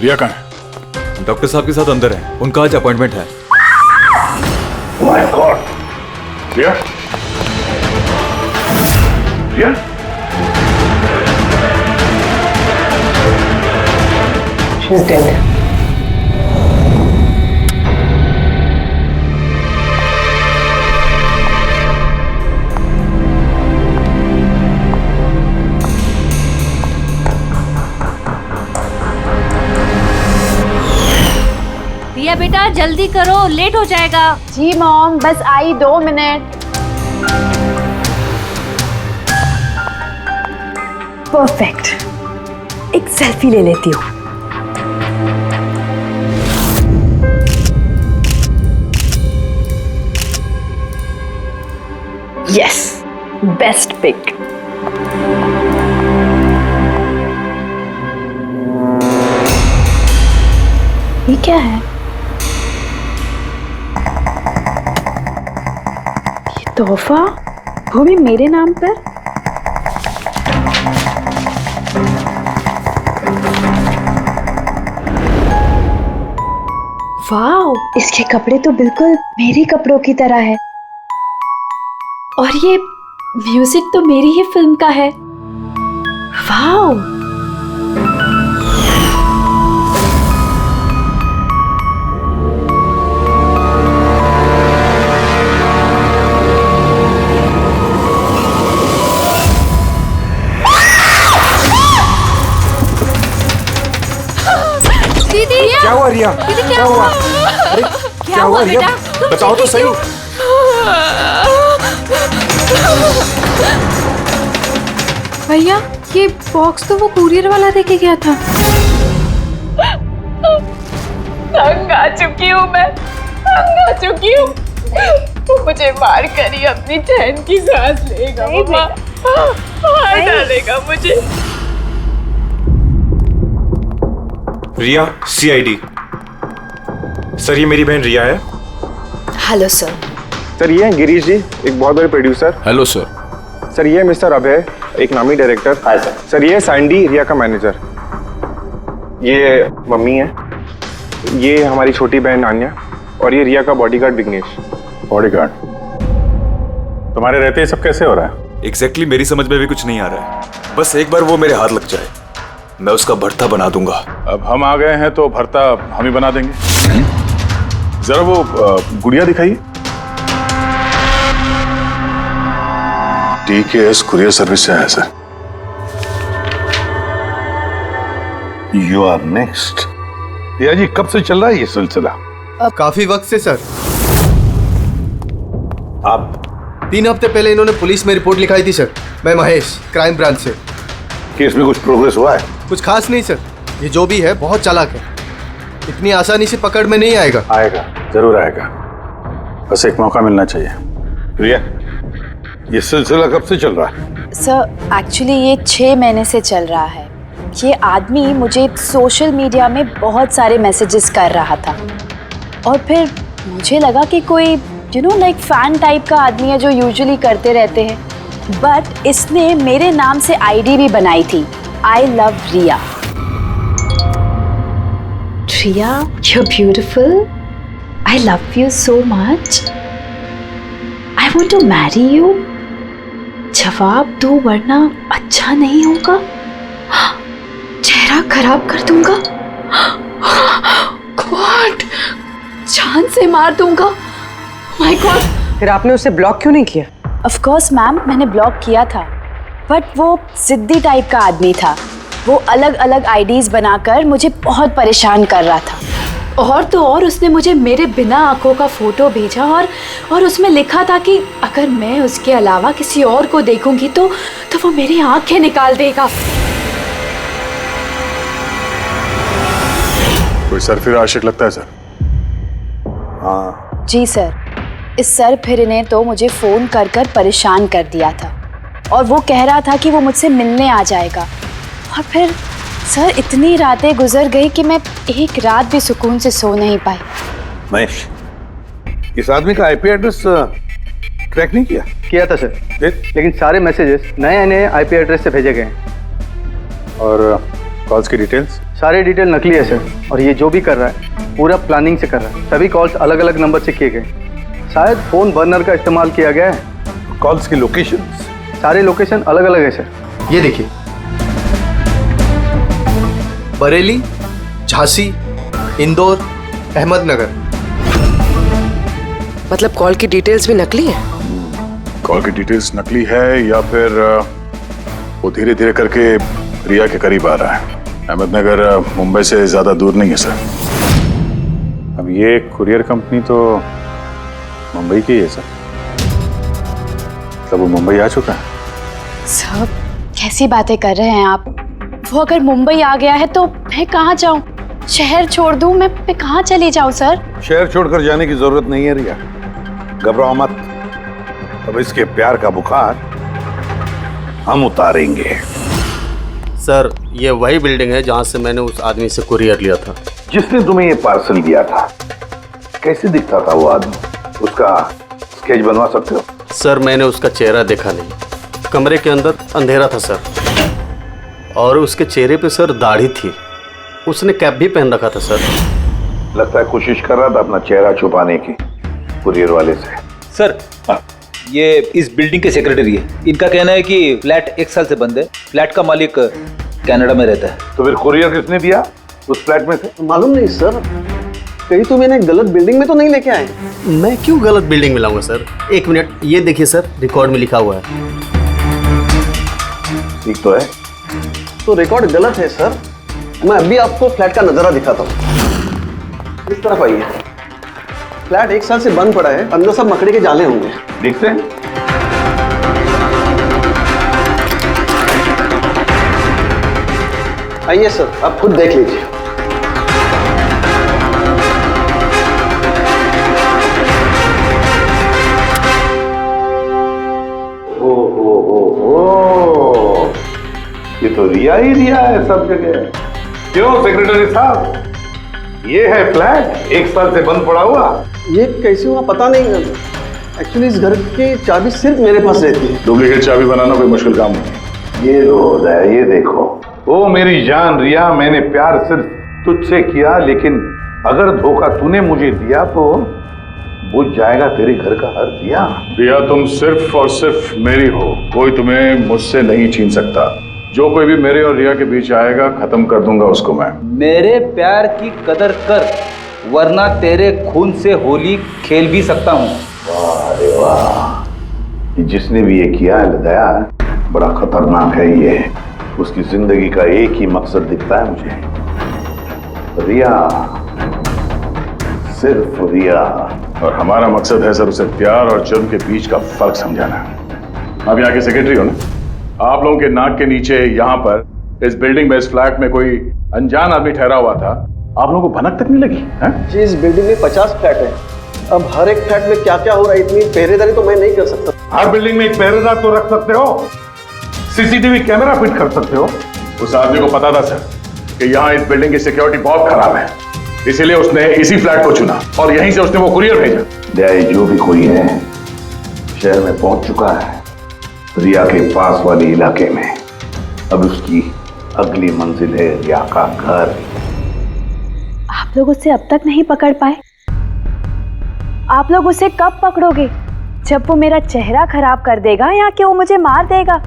रिया कहाँ है? डॉक्टर साहब के साथ अंदर है, उनका आज अपॉइंटमेंट है। My God, Riya? Riya? She's dead. Riya बेटा जल्दी करो, लेट हो जाएगा। जी मॉम, बस आई 2 मिनट। परफेक्ट, एक सेल्फी ले लेती हूँ। Yes, best pic. ये क्या है? ये तोहफा, वो भी मेरे नाम पर। वाओ, इसके कपड़े तो बिल्कुल मेरे कपड़ों की तरह है। और ये म्यूजिक तो मेरी ही फिल्म का है। वाओ, दीदी क्या हुआ रिया? दीदी क्या हुआ? अरे क्या हुआ रिया? बेटा? तुम बताओ तो चीखी सही। क्यों? भैया ये बॉक्स तो वो कुरियर वाला देके गया था। तंग आ चुकी हूँ मैं, तंग आ चुकी हूँ। वो मुझे मार कर ही अपनी चैन की सांस लेगा, मम्मा मार डालेगा मुझे। रिया, CID। सर ये मेरी बहन रिया है। Hello sir. सर ये हैं गिरीश जी, एक बहुत बड़े प्रोड्यूसर। Hello sir. सर ये है मिस्टर अभय, एक नामी डायरेक्टर। Hi sir. सर ये है सैंडी, रिया का मैनेजर। ये मम्मी है, ये हमारी छोटी बहन आन्या, और ये रिया का बॉडीगार्ड विघ्नेश। बॉडीगार्ड? तुम्हारे रहते ये सब कैसे हो रहा है? एग्जैक्टली मेरी समझ में भी कुछ नहीं आ रहा है। बस एक बार वो मेरे हाथ लग जाए, मैं उसका भरता बना दूंगा। अब हम आ गए हैं तो भरता हम ही बना देंगे। जरा वो गुड़िया दिखाइए। DKS कुरियर सर्विस से है sir. You are next. Riya ji कब से चल रहा है ये सिलसिला? काफी वक्त से सर। आप 3 हफ्ते पहले इन्होंने पुलिस में रिपोर्ट लिखाई थी सर। मैं महेश, क्राइम ब्रांच से। केस में कुछ प्रोग्रेस हुआ है? कुछ खास नहीं सर, ये जो भी है बहुत चालाक है, इतनी आसानी से पकड़ में नहीं आएगा। आएगा, जरूर आएगा, बस एक मौका मिलना चाहिए। रिया ये सिलसिला कब से चल रहा है? सर एक्चुअली ये 6 महीने से चल रहा है। ये आदमी मुझे सोशल मीडिया में बहुत सारे मैसेजेस कर रहा था, और फिर मुझे लगा कि कोई लाइक फैन टाइप का आदमी है जो यूजुअली करते रहते हैं, बट इसने मेरे नाम से ID भी बनाई थी, I love Riya. Riya, you're beautiful. I love you so much. I want to marry you. जवाब दो वरना अच्छा नहीं होगा, चेहरा खराब कर दूंगा, गॉड जान से मार दूंगा। My God. फिर आपने उसे ब्लॉक क्यों नहीं किया? ऑफ कोर्स मैम, मैंने ब्लॉक किया था, बट वो जिद्दी टाइप का आदमी था। वो अलग अलग IDs बनाकर मुझे बहुत परेशान कर रहा था। और तो और उसने मुझे मेरे बिना आंखों का फोटो भेजा, और उसमें लिखा था कि अगर मैं उसके अलावा किसी और को देखूंगी तो वो मेरी आंखें निकाल देगा। कोई सरफिरा आशिक लगता है सर। हाँ जी सर, इस सर फिर ने तो मुझे फोन कर कर परेशान कर दिया था, और वो कह रहा था कि वो मुझसे मिलने आ जाएगा। और फिर सर इतनी रातें गुजर गई कि मैं एक रात भी सुकून से सो नहीं पाई। महेश, इस आदमी का IP एड्रेस ट्रैक नहीं किया? किया था सर, लेकिन सारे मैसेजेस नए नए IP एड्रेस से भेजे गए हैं। और कॉल्स की डिटेल्स? सारे डिटेल नकली है सर, और ये जो भी कर रहा है पूरा प्लानिंग से कर रहा है। सभी कॉल्स अलग अलग नंबर से किए गए, शायद फोन बर्नर का इस्तेमाल किया गया है। कॉल्स की लोकेशन? सारे लोकेशन अलग अलग है सर। ये देखिए, बरेली, झांसी, इंदौर, अहमदनगर। मतलब कॉल की डिटेल्स भी नकली है? कॉल की डिटेल्स नकली है या फिर वो धीरे धीरे करके रिया के करीब आ रहा है। अहमदनगर मुंबई से ज्यादा दूर नहीं है सर। अब ये कुरियर कंपनी तो मुंबई की है सर। तब वो मुंबई आ चुका है। सर कैसी बातें कर रहे हैं आप? वो अगर मुंबई आ गया है तो मैं कहाँ जाऊँ? शहर छोड़ दूँ? मैं कहाँ चली जाऊँ सर? शहर छोड़कर जाने की जरूरत नहीं है रिया, घबराओ मत। अब इसके प्यार का बुखार हम उतारेंगे। सर ये वही बिल्डिंग है जहाँ से मैंने उस आदमी से कुरियर लिया था। जिसने तुम्हें ये पार्सल दिया था, कैसे दिखता था वो आदमी? उसका स्केच बनवा सकते हो? सर मैंने उसका चेहरा देखा नहीं, कमरे के अंदर अंधेरा था सर, और उसके चेहरे पे सर दाढ़ी थी। उसने कैप भी पहन रखा था सर। लगता है कोशिश कर रहा था अपना चेहरा छुपाने की कुरियर वाले से। सर ये इस बिल्डिंग के सेक्रेटरी है। इनका कहना है कि फ्लैट 1 साल से बंद है। फ्लैट का मालिक कनाडा में रहता है। तो फिर कुरियर किसने दिया उस फ्लैट में से? मालूम नहीं सर, कहीं तो मैंने गलत बिल्डिंग में तो नहीं लेके आए। मैं क्यों गलत बिल्डिंग में लाऊंगा सर? एक मिनट, ये देखिए सर, रिकॉर्ड में लिखा हुआ है। ठीक तो है? तो रिकॉर्ड गलत है सर। मैं अभी आपको फ्लैट का नजारा दिखाता हूँ। इस तरफ आइए। फ्लैट 1 साल से बंद पड़ा है, अंदर सब मकड़ी के जाले होंगे। देखते हैं। आइए सर, आप खुद देख लीजिए। ओ, ये तो रिया ही रिया है सब जगह। क्यों सेक्रेटरी साहब, ये है फ्लैट 1 साल से बंद पड़ा हुआ। ये कैसे हुआ पता नहीं। एक्चुअली इस घर की चाबी सिर्फ मेरे पास रहती है। डुप्लीकेट चाबी बनाना कोई मुश्किल काम नहीं। ये लो है, ये देखो। ओ मेरी जान रिया, मैंने प्यार सिर्फ तुझसे किया, लेकिन अगर धोखा तूने मुझे दिया तो बुझ जाएगा तेरे घर का हर दिया। रिया तुम सिर्फ और सिर्फ मेरी हो, कोई तुम्हें मुझसे नहीं छीन सकता। जो कोई भी मेरे और रिया के बीच आएगा खत्म कर दूंगा उसको मैं। मेरे प्यार की कदर कर, वरना तेरे खून से होली खेल भी सकता हूँ। वाह रे वाह, जिसने भी ये किया है दया, बड़ा खतरनाक है ये। उसकी जिंदगी का एक ही मकसद दिखता है मुझे, रिया, सिर्फ रिया। और हमारा मकसद है सर उसे प्यार और जुर्म के बीच का फर्क समझाना। आप यहाँ के सेक्रेटरी हो ना? आप लोगों के नाक के नीचे यहाँ पर इस बिल्डिंग में, इस फ्लैट में कोई अनजान आदमी ठहरा हुआ था। आप लोगों को भनक तक नहीं लगी है? जी, इस बिल्डिंग में 50 फ्लैट है। अब हर एक फ्लैट में क्या क्या हो रहा है, इतनी पहरेदारी तो मैं नहीं कर सकता। हर बिल्डिंग में एक पहरेदार तो रख सकते हो, सीसीटीवी कैमरा फिट कर सकते हो। उस आदमी को पता था सर कि यहाँ इस बिल्डिंग की सिक्योरिटी बहुत खराब है, इसीलिए उसने इसी फ्लैट को चुना और यहीं से उसने वो कुरियर भेजा। दया, जो भी कोई है शहर में पहुंच चुका है, रिया के पास वाले इलाके में। अब उसकी अगली मंजिल है रिया का घर। आप लोग उसे अब तक नहीं पकड़ पाए? आप लोग उसे कब पकड़ोगे? जब वो मेरा चेहरा खराब कर देगा या कि वो मुझे मार देगा?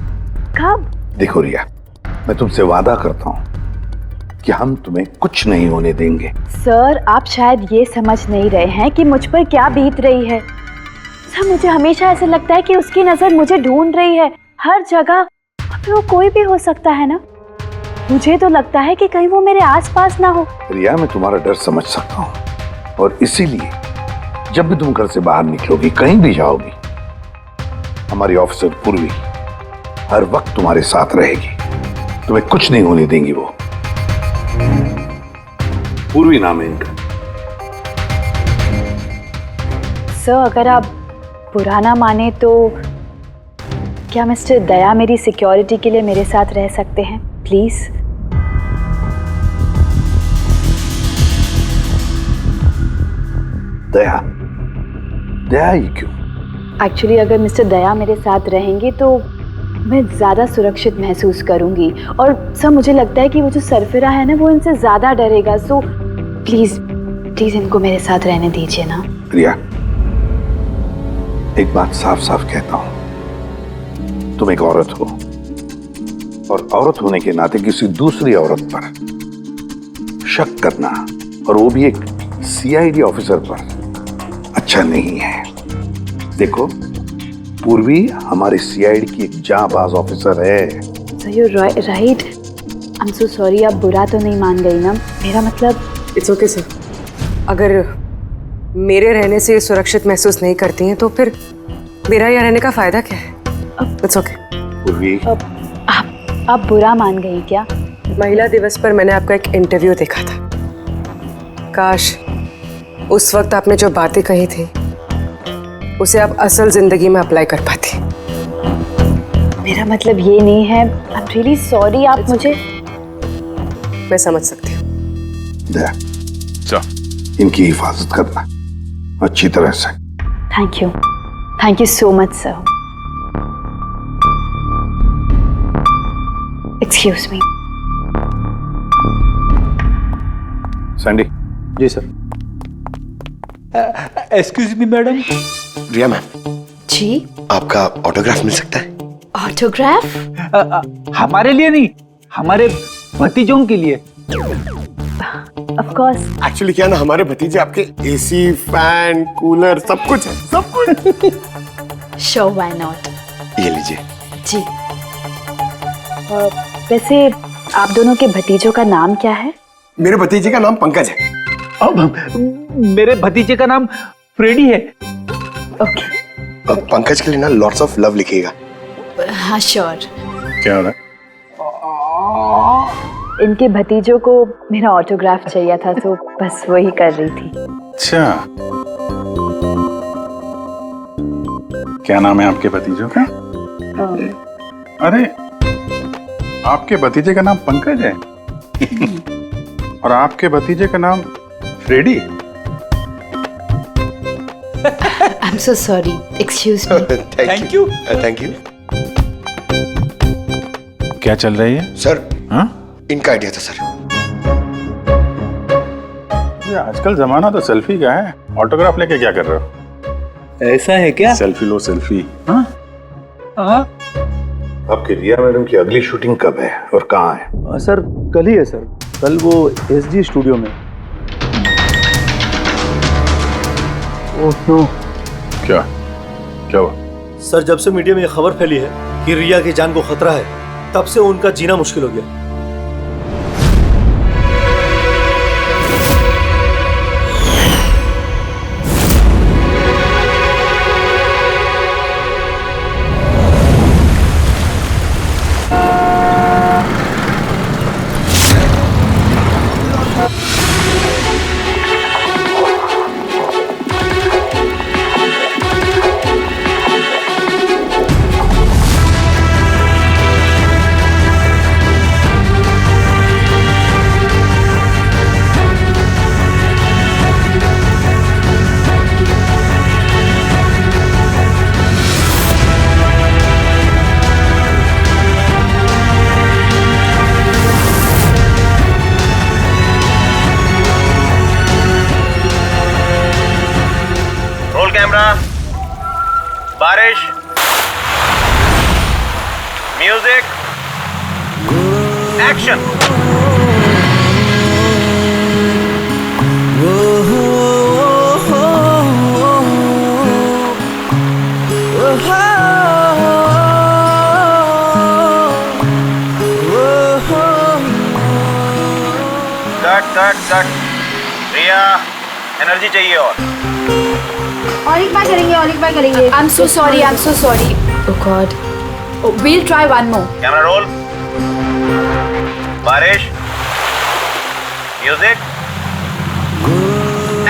कब? देखो रिया, मैं तुमसे वादा करता हूं कि हम तुम्हें कुछ नहीं होने देंगे। सर आप शायद ये समझ नहीं रहे हैं कि मुझ पर क्या बीत रही है। सर मुझे हमेशा ऐसा लगता है कि उसकी नजर मुझे ढूंढ रही है हर जगह। अब वो कोई भी हो सकता है ना? मुझे तो लगता है कि कहीं वो मेरे आसपास ना हो। रिया, मैं तुम्हारा डर समझ सकता हूं और इसीलिए जब भी तुम घर से बाहर निकलोगी, कहीं भी जाओगी, हमारी ऑफिसर पूर्वी हर वक्त तुम्हारे साथ रहेगी। तुम्हें कुछ नहीं होने देंगी वो। पूर्वी नाम है इनका। सर अगर आप बुरा ना माने तो क्या मिस्टर दया मेरी सिक्योरिटी के लिए मेरे साथ रह सकते हैं प्लीज? दया? दया ही क्यों? एक्चुअली अगर मिस्टर दया मेरे साथ रहेंगे तो मैं ज़्यादा सुरक्षित महसूस करूंगी। और सर मुझे लगता है कि वो जो सरफिरा है ना वो इनसे ज़्यादा डरेगा। सो प्लीज़ प्लीज़ इनको मेरे साथ रहने दीजिए ना। रिया, एक बात साफ साफ कहता हूं, तुम एक औरत हो और औरत होने के नाते किसी दूसरी औरत पर शक करना, और वो भी एक सीआईडी ऑफिसर पर, अच्छा नहीं है। देखो, पूर्वी हमारे सीआईडी की एक जांबाज ऑफिसर है। Sir you right. I am so sorry. आप बुरा तो नहीं मान गई ना? मेरा मतलब इट्स ओके सर। अगर मेरे रहने से सुरक्षित महसूस नहीं करती हैं तो फिर मेरा यहाँ रहने का फायदा क्या है? It's okay. पूर्वी, आप बुरा मान गई क्या? महिला दिवस पर मैंने आपका एक इंटरव्यू देखा था। काश उस वक्त आपने जो बातें कही थी उसे आप असल जिंदगी में अप्लाई कर पाती। मेरा मतलब ये नहीं है। आई एम रियली सॉरी। आप मुझे मैं समझ सकती हूँ। इनकी हिफाजत करना अच्छी तरह से। Thank you so much sir. Excuse me. Sandy. जी sir. Excuse me madam. Riya ma'am ji, आपका ऑटोग्राफ मिल सकता है? ऑटोग्राफ? हमारे लिए नहीं, हमारे भतीजों के लिए। Of course. एक्चुअली क्या ना, हमारे भतीजे आपके एसी, फैन, कूलर सब कुछ है, सब कुछ। Sure, why not. ये लीजिए। जी। वैसे आप दोनों के भतीजों का नाम क्या है? मेरे भतीजे का नाम पंकज है। मेरे भतीजे का नाम फ्रेडी है। ओके। पंकज के लिए ना लॉट्स ऑफ लव लिखिएगा। हाँ श्योर। क्या हो रहा है? इनके भतीजों को मेरा ऑटोग्राफ चाहिए था तो बस वही कर रही थी। अच्छा, क्या नाम है आपके भतीजों का? अरे, आपके भतीजे का नाम पंकज है और आपके भतीजे का नाम Freddy. I am so sorry, excuse me. Thank you. Thank you. क्या चल रही है सर? हाँ? इनका आइडिया था सर। ये आजकल जमाना तो सेल्फी का है, ऑटोग्राफ लेके क्या कर रहे हो? ऐसा है क्या? सेल्फी लो सेल्फी। हाँ? आपकी रिया मैडम की अगली शूटिंग कब है और कहाँ है? सर कल ही है सर, कल वो एसजी स्टूडियो में। Oh no. क्या हुआ? सर, जब से मीडिया में यह खबर फैली है कि रिया की जान को खतरा है, तब से उनका जीना मुश्किल हो गया। बारिश, music, action. Cut. Riya, energy चाहिए और एक बार करेंगे। I am so sorry. Oh God. We'll try one more. Camera roll. बारिश, म्यूजिक,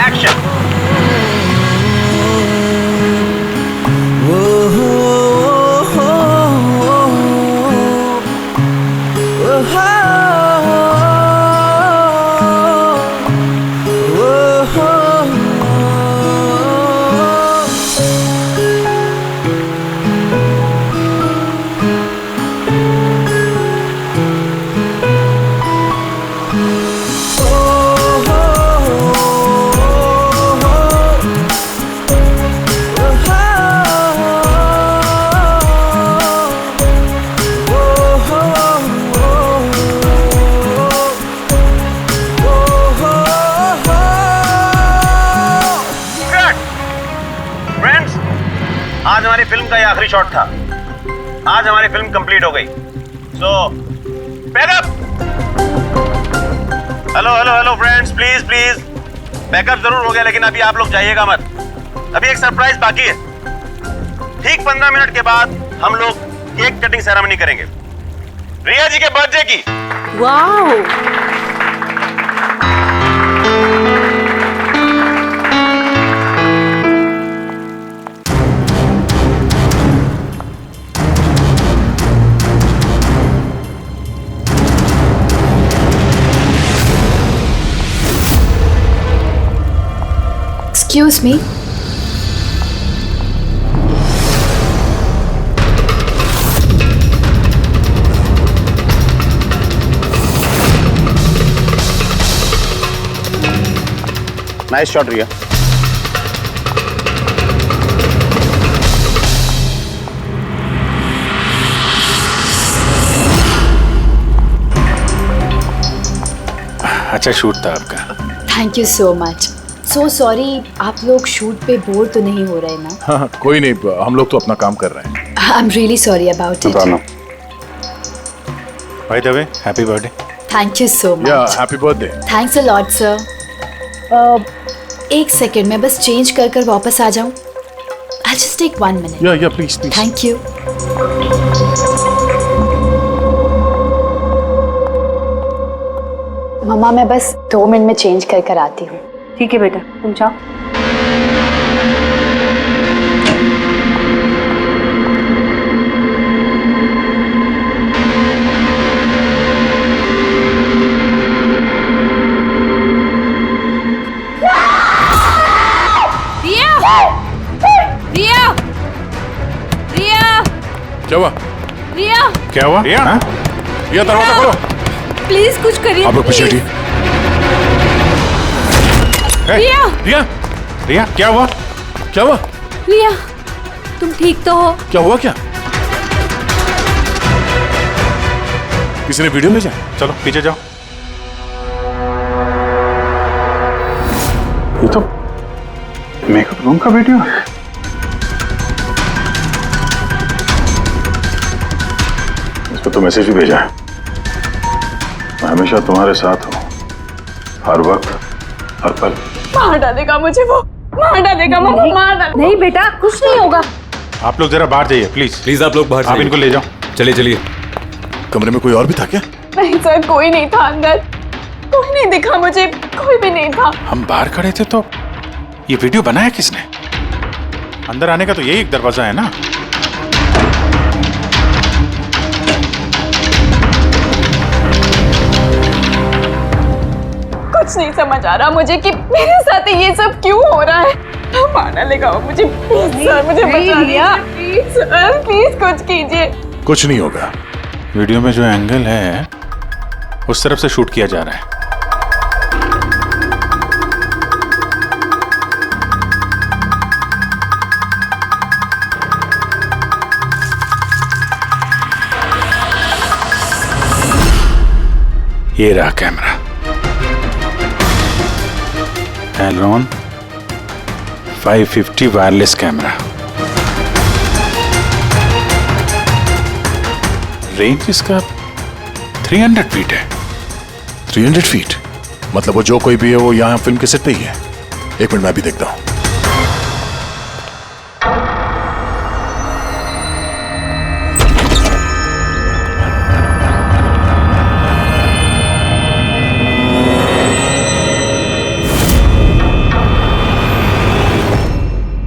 एक्शन। आज हमारी फिल्म का ये आखिरी शॉट था। आज हमारी फिल्म कंप्लीट हो गई। So pack up. Hello hello hello friends, please please pack up जरूर हो गया, लेकिन अभी आप लोग जाइएगा मत। अभी एक सरप्राइज बाकी है। ठीक 15 मिनट के बाद हम लोग केक कटिंग सेरेमनी करेंगे रिया जी के बर्थडे की। वाह, एक्सक्यूज मी, नाइस शॉट रिया। अच्छा शूट था आपका। Thank you so much. So sorry, आप लोग शूट पे बोर तो नहीं हो रहे ना? हाँ, कोई नहीं, हम लोग तो अपना काम कर रहे हैं। I am really sorry about it. By the way, happy birthday. Thank you so या much. Happy birthday. Thanks a lot sir. एक सेकेंड, मैं बस चेंज कर कर वापस आ जाऊं। I just take 1 minute. या प्लीज प्लीज। Thank you. मम्मा, मैं बस 2 मिनट में चेंज कर कर आती हूँ। ठीक है बेटा, तुम जाओ। रिया, रिया, क्या हुआ? रिया, क्या हुआ? रिया, रिया दरवाजा खोलो। प्लीज कुछ करिए। आप लोग पीछे हटिए। रिया, रिया, रिया क्या हुआ? क्या हुआ? रिया, तुम ठीक तो हो? क्या हुआ? क्या किसी ने वीडियो भेजा? चलो पीछे जाओ। ये तो मेकअप रूम का वीडियो है। इस पर तो मैसेज भी भेजा है, मैं हमेशा तुम्हारे साथ हूँ, हर वक्त हर पल। मार डालेगा मुझे वो, मार डालेगा मम्मा, मार डालेगा। नहीं बेटा, कुछ नहीं होगा। आप लोग जरा बाहर जाइए प्लीज। प्लीज आप लोग बाहर आप जाइए। इनको ले जाओ। चलिए चलिए। कमरे में कोई और भी था क्या? नहीं सर, कोई नहीं था अंदर, कोई नहीं दिखा मुझे, कोई भी नहीं था। हम बाहर खड़े थे तो ये वीडियो बनाया किसने? अंदर आने का तो यही एक दरवाजा है ना। कुछ नहीं समझ आ रहा मुझे कि मेरे साथ ये सब क्यों हो रहा है। मार डालेगा वो मुझे। प्लीज सर, मुझे बचा लिया। प्लीज सर, प्लीज कुछ कीजिए। कुछ नहीं होगा। वीडियो में जो एंगल है उस तरफ से शूट किया जा रहा है। ये रहा camera. Elron 550 wireless camera. Range इसका 300 फीट है। 300 फीट? मतलब वो जो कोई भी है वो यहाँ फिल्म के सेट पे ही है। एक मिनट मैं भी देखता हूँ।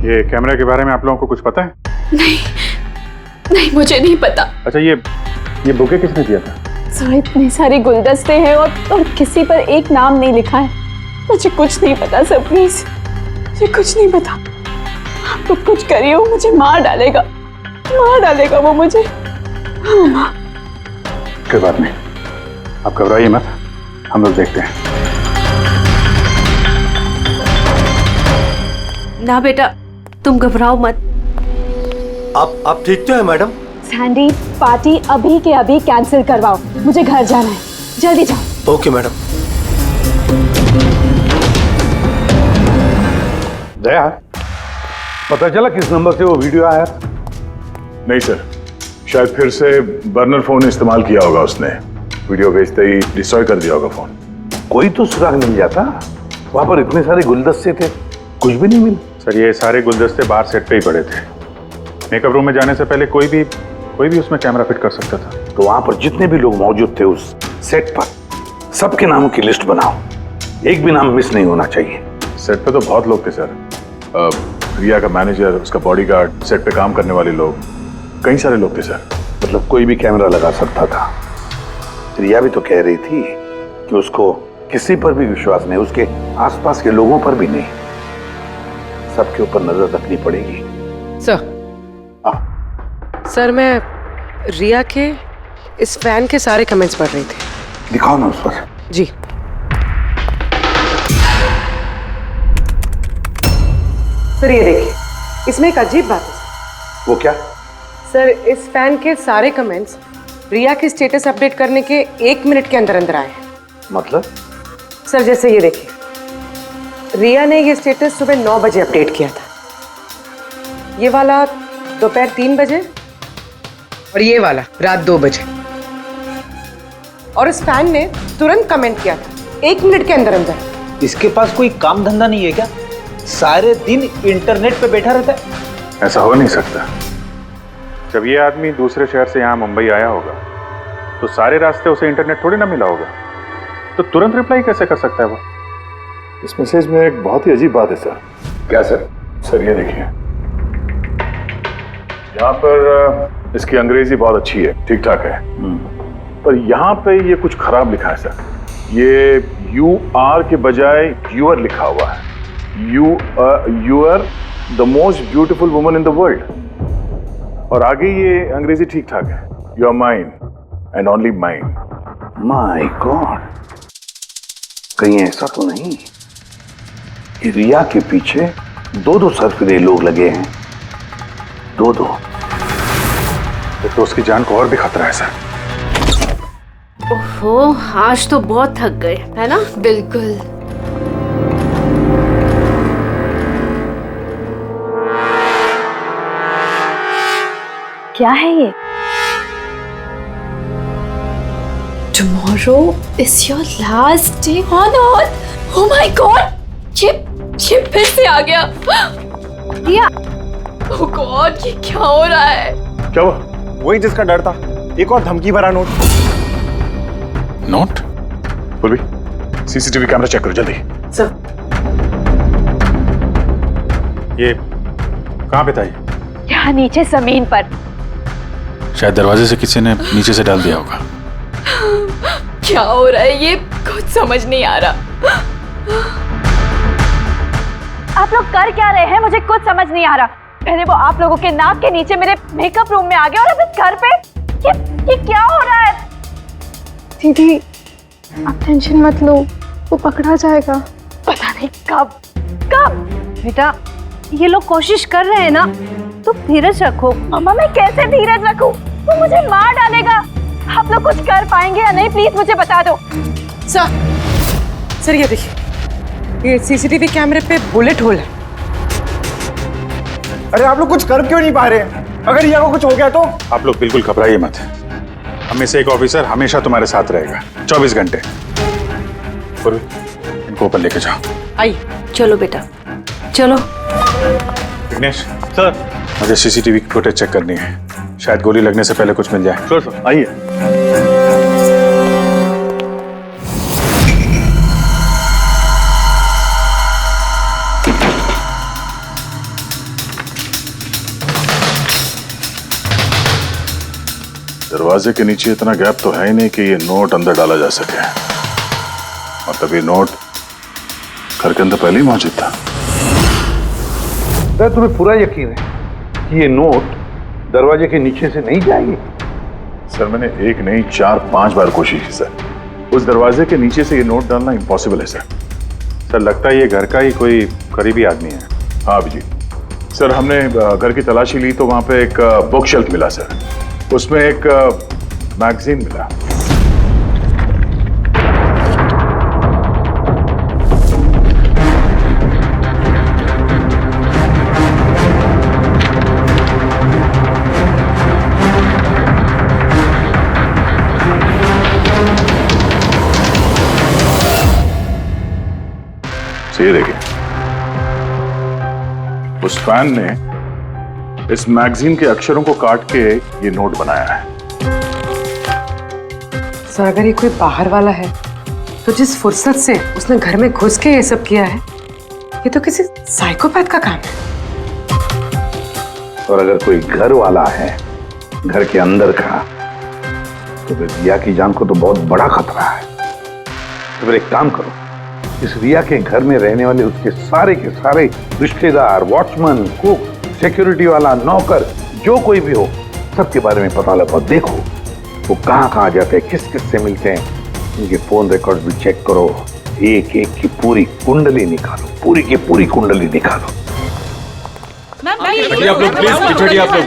ये कैमरा के बारे में आप लोगों को कुछ पता है? नहीं नहीं, मुझे नहीं पता। अच्छा, ये बुके किसने दिया था? सर, इतने सारे गुलदस्ते हैं और किसी पर एक नाम नहीं लिखा है। मुझे कुछ नहीं पता सर, प्लीज मुझे कुछ नहीं पता। आप तो कुछ करिए, वो मुझे मार डालेगा वो मुझे। कोई बात नहीं, आप घबराइए मत, हम लोग देखते हैं। ना बेटा, तुम घबराओ मत। आप ठीक तो है मैडम? सैंडी, पार्टी अभी के अभी कैंसिल करवाओ, मुझे घर जाना है, जल्दी जाओ। Okay madam. दया, पता चला किस नंबर से वो वीडियो आया? नहीं सर, शायद फिर से बर्नर फोन इस्तेमाल किया होगा उसने। वीडियो भेजते ही डिस्ट्रॉय कर दिया होगा फोन। कोई तो सुराग मिल जाता। वहां पर इतने सारे गुलदस्ते थे, कुछ भी नहीं मिला। सर ये सारे गुलदस्ते बाहर सेट पे ही पड़े थे। मेकअप रूम में जाने से पहले कोई भी उसमें कैमरा फिट कर सकता था। तो वहां पर जितने भी लोग मौजूद थे उस सेट पर, सबके नामों की लिस्ट बनाओ। एक भी नाम मिस नहीं होना चाहिए। सेट पे तो बहुत लोग थे सर। रिया का मैनेजर, उसका बॉडीगार्ड, सेट पे काम करने वाले लोग, कई सारे लोग थे सर। मतलब कोई भी कैमरा लगा सकता था। रिया भी तो कह रही थी कि उसको किसी पर भी विश्वास नहीं, उसके आसपास के लोगों पर भी नहीं। सबके ऊपर नजर रखनी पड़ेगी। सर मैं रिया के इस फैन के सारे कमेंट्स पढ़ रही थी। दिखाओ ना उस पर। जी सर ये देखिए, इसमें एक अजीब बात है। वो क्या? सर इस फैन के सारे कमेंट्स रिया के स्टेटस अपडेट करने के 1 मिनट के अंदर अंदर आए हैं। मतलब? सर जैसे ये देखिए, रिया ने ये स्टेटस सुबह 9 बजे अपडेट किया था, ये वाला दोपहर 3 बजे और ये वाला रात 2 बजे। और इस फैन ने तुरंत कमेंट किया था 1 मिनट के अंदर अंदर। इसके पास कोई काम धंधा नहीं है क्या? सारे दिन इंटरनेट पे बैठा रहता है। ऐसा हो नहीं सकता। जब ये आदमी दूसरे शहर से यहाँ मुंबई आया होगा तो सारे रास्ते उसे इंटरनेट थोड़ी ना मिला होगा, तो तुरंत रिप्लाई कैसे कर सकता है वो? इस मैसेज में एक बहुत ही अजीब बात है सर। क्या सर? सर ये देखिए, यहाँ पर इसकी अंग्रेजी बहुत अच्छी है, ठीक ठाक है, पर यहाँ पे ये कुछ खराब लिखा है सर। ये यू आर के बजाय यूर लिखा हुआ है। You are the most beautiful woman in the world. और आगे ये अंग्रेजी ठीक ठाक है, you are mine and only mine. My God, कहीं ऐसा तो नहीं कि रिया के पीछे 2 सरफिरे लोग लगे हैं? 2। तो उसकी जान को और भी खतरा है सर। ओहो, आज तो बहुत थक गए, है ना? बिल्कुल। क्या है ये? Tomorrow is your last day on earth. Oh my God! ये फिर से आ गया। रिया, oh God, ये क्या हो रहा है? क्या हुआ? वही जिसका डर था, एक और धमकी भरा नोट। नोट? पूर्वी, सीसीटीवी कैमरा चेक करो जल्दी। सर ये कहाँ पे था ये? यहाँ नीचे जमीन पर। शायद दरवाजे से किसी ने नीचे से डाल दिया होगा। क्या हो रहा है ये? कुछ समझ नहीं आ रहा। आप लोग कर क्या रहे हैं? मुझे कुछ समझ नहीं आ रहा। पहले वो आप लोगों के नाक के नीचे मेरे मेकअप रूम में आ गया और अब इस घर पे ये क्या हो रहा है? दीदी आप टेंशन मत लो, वो पकड़ा जाएगा। पता नहीं कब। बेटा ये लोग कोशिश कर रहे हैं ना, तो धीरज रखो। मम्मा मैं कैसे धीरज रखूं? वो मुझे मार डालेगा। आप लोग कुछ कर पाएंगे या नहीं, प्लीज मुझे बता दो। सर ये देखिए, ये सीसीटीवी कैमरे पे बुलेट होल है। अरे आप लोग कुछ कर क्यों नहीं पा रहे? अगर रिया को कुछ हो गया तो? आप लोग बिल्कुल घबराइए मत। हम में से एक ऑफिसर हमेशा तुम्हारे साथ रहेगा 24 घंटे। पूर्वी, इनको ऊपर लेके जाओ। आइए। चलो बेटा चलो। विघ्नेश सर, मुझे सीसीटीवी फुटेज चेक करनी है, शायद गोली लगने से पहले कुछ मिल जाए। श्योर सर, आइए। दरवाजे के नीचे इतना गैप तो है ही नहीं कि ये नोट अंदर डाला जा सके। मतलब ये नोट घर के अंदर पहले ही मौजूद था। सर तुम्हें पूरा यकीन है कि ये नोट दरवाजे के नीचे से नहीं जाएगी? सर मैंने 1 नहीं 4-5 बार कोशिश की सर। उस दरवाजे के नीचे से ये नोट डालना इम्पॉसिबल है सर। सर लगता है ये घर का ही कोई करीबी आदमी है। हाँ अभिजीत सर, हमने घर की तलाशी ली तो वहां पे एक बुक शेल्फ मिला सर। उसमें एक मैगजीन मिला। उस फैन ने इस मैगजीन के अक्षरों को काट के ये नोट बनाया है। सर अगर ये कोई बाहर वाला है तो जिस फुर्सत से उसने घर में घुस के ये सब किया है, ये तो किसी साइकोपैथ का काम है। और अगर कोई घर वाला है, घर के अंदर का, तो फिर रिया की जान को तो बहुत बड़ा खतरा है। तो फिर एक काम करो, इस रिया के घर में रहने वाले उसके सारे के सारे रिश्तेदार, वॉचमैन, कुक, सिक्योरिटी वाला, नौकर, जो कोई भी हो, सबके बारे में पता लगाओ। देखो वो कहाँ जाते हैं, किस किस से मिलते हैं, उनके फोन रिकॉर्ड भी चेक करो। एक एक की पूरी कुंडली निकालो, पूरी की पूरी कुंडली निकालो। हटिए आप लोग प्लीज, हटिए आप लोग,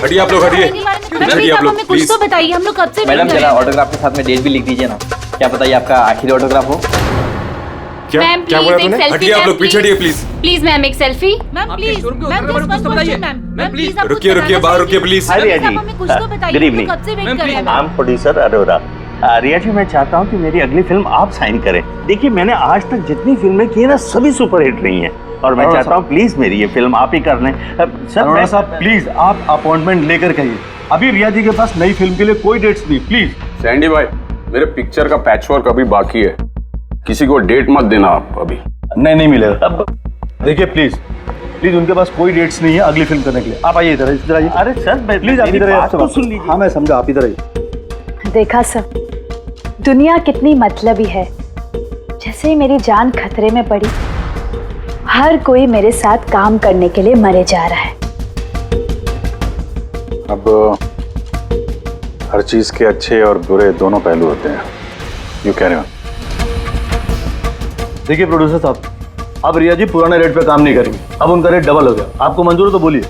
हटिए आप लोग, हटिए आप लोग प्लीज। तो बताइए, हम लोग कब से मैडम जरा ऑटोग्राफ के साथ में डेट भी लिख दीजिए ना। क्या पता ये आपका आखिरी ऑटोग्राफ हो। क्या बोला तूने? हटिए आप लोग, पीछे हटिए प्लीज। प्लीज मैम एक selfie. Ma'am please, ma'am please रुकिए बाहर रुकिए please. Good evening, I am producer Arora. Riya ji, मैं चाहता हूँ कि मेरी अगली फिल्म आप साइन करें। देखिए मैंने आज तक जितनी फिल्में की है ना, सभी सुपरहिट रही हैं, और मैं चाहता हूँ प्लीज मेरी ये फिल्म आप ही कर लें। अरोड़ा साहब प्लीज आप अपॉइंटमेंट लेकर कहिए। अभी रिया जी के पास नई फिल्म के लिए कोई डेट्स नहीं, प्लीज। सैंडी भाई, मेरे पिक्चर का पैचवर्क अभी बाकी है, किसी को डेट मत देना आप अभी। नहीं मिलेगा। देखिए प्लीज उनके पास कोई डेट्स नहीं है अगली फिल्म करने के लिए। आप आइए इधर आइए। अरे सर प्लीज आप इधर आइए। हाँ मैं समझा, आप इधर आइए। देखा सब, दुनिया कितनी मतलबी है। जैसे ही मेरी जान खतरे में पड़ी, हर कोई मेरे साथ काम करने के लिए मरे जा रहा है। अब हर चीज के अच्छे और बुरे दोनों पहलू होते हैं। You carry on. देखिए प्रोड्यूसर साहब, अब रिया जी पुराने रेट पे काम नहीं करेंगे, अब उनका रेट डबल हो गया। आपको मंजूर है तो बोलिए।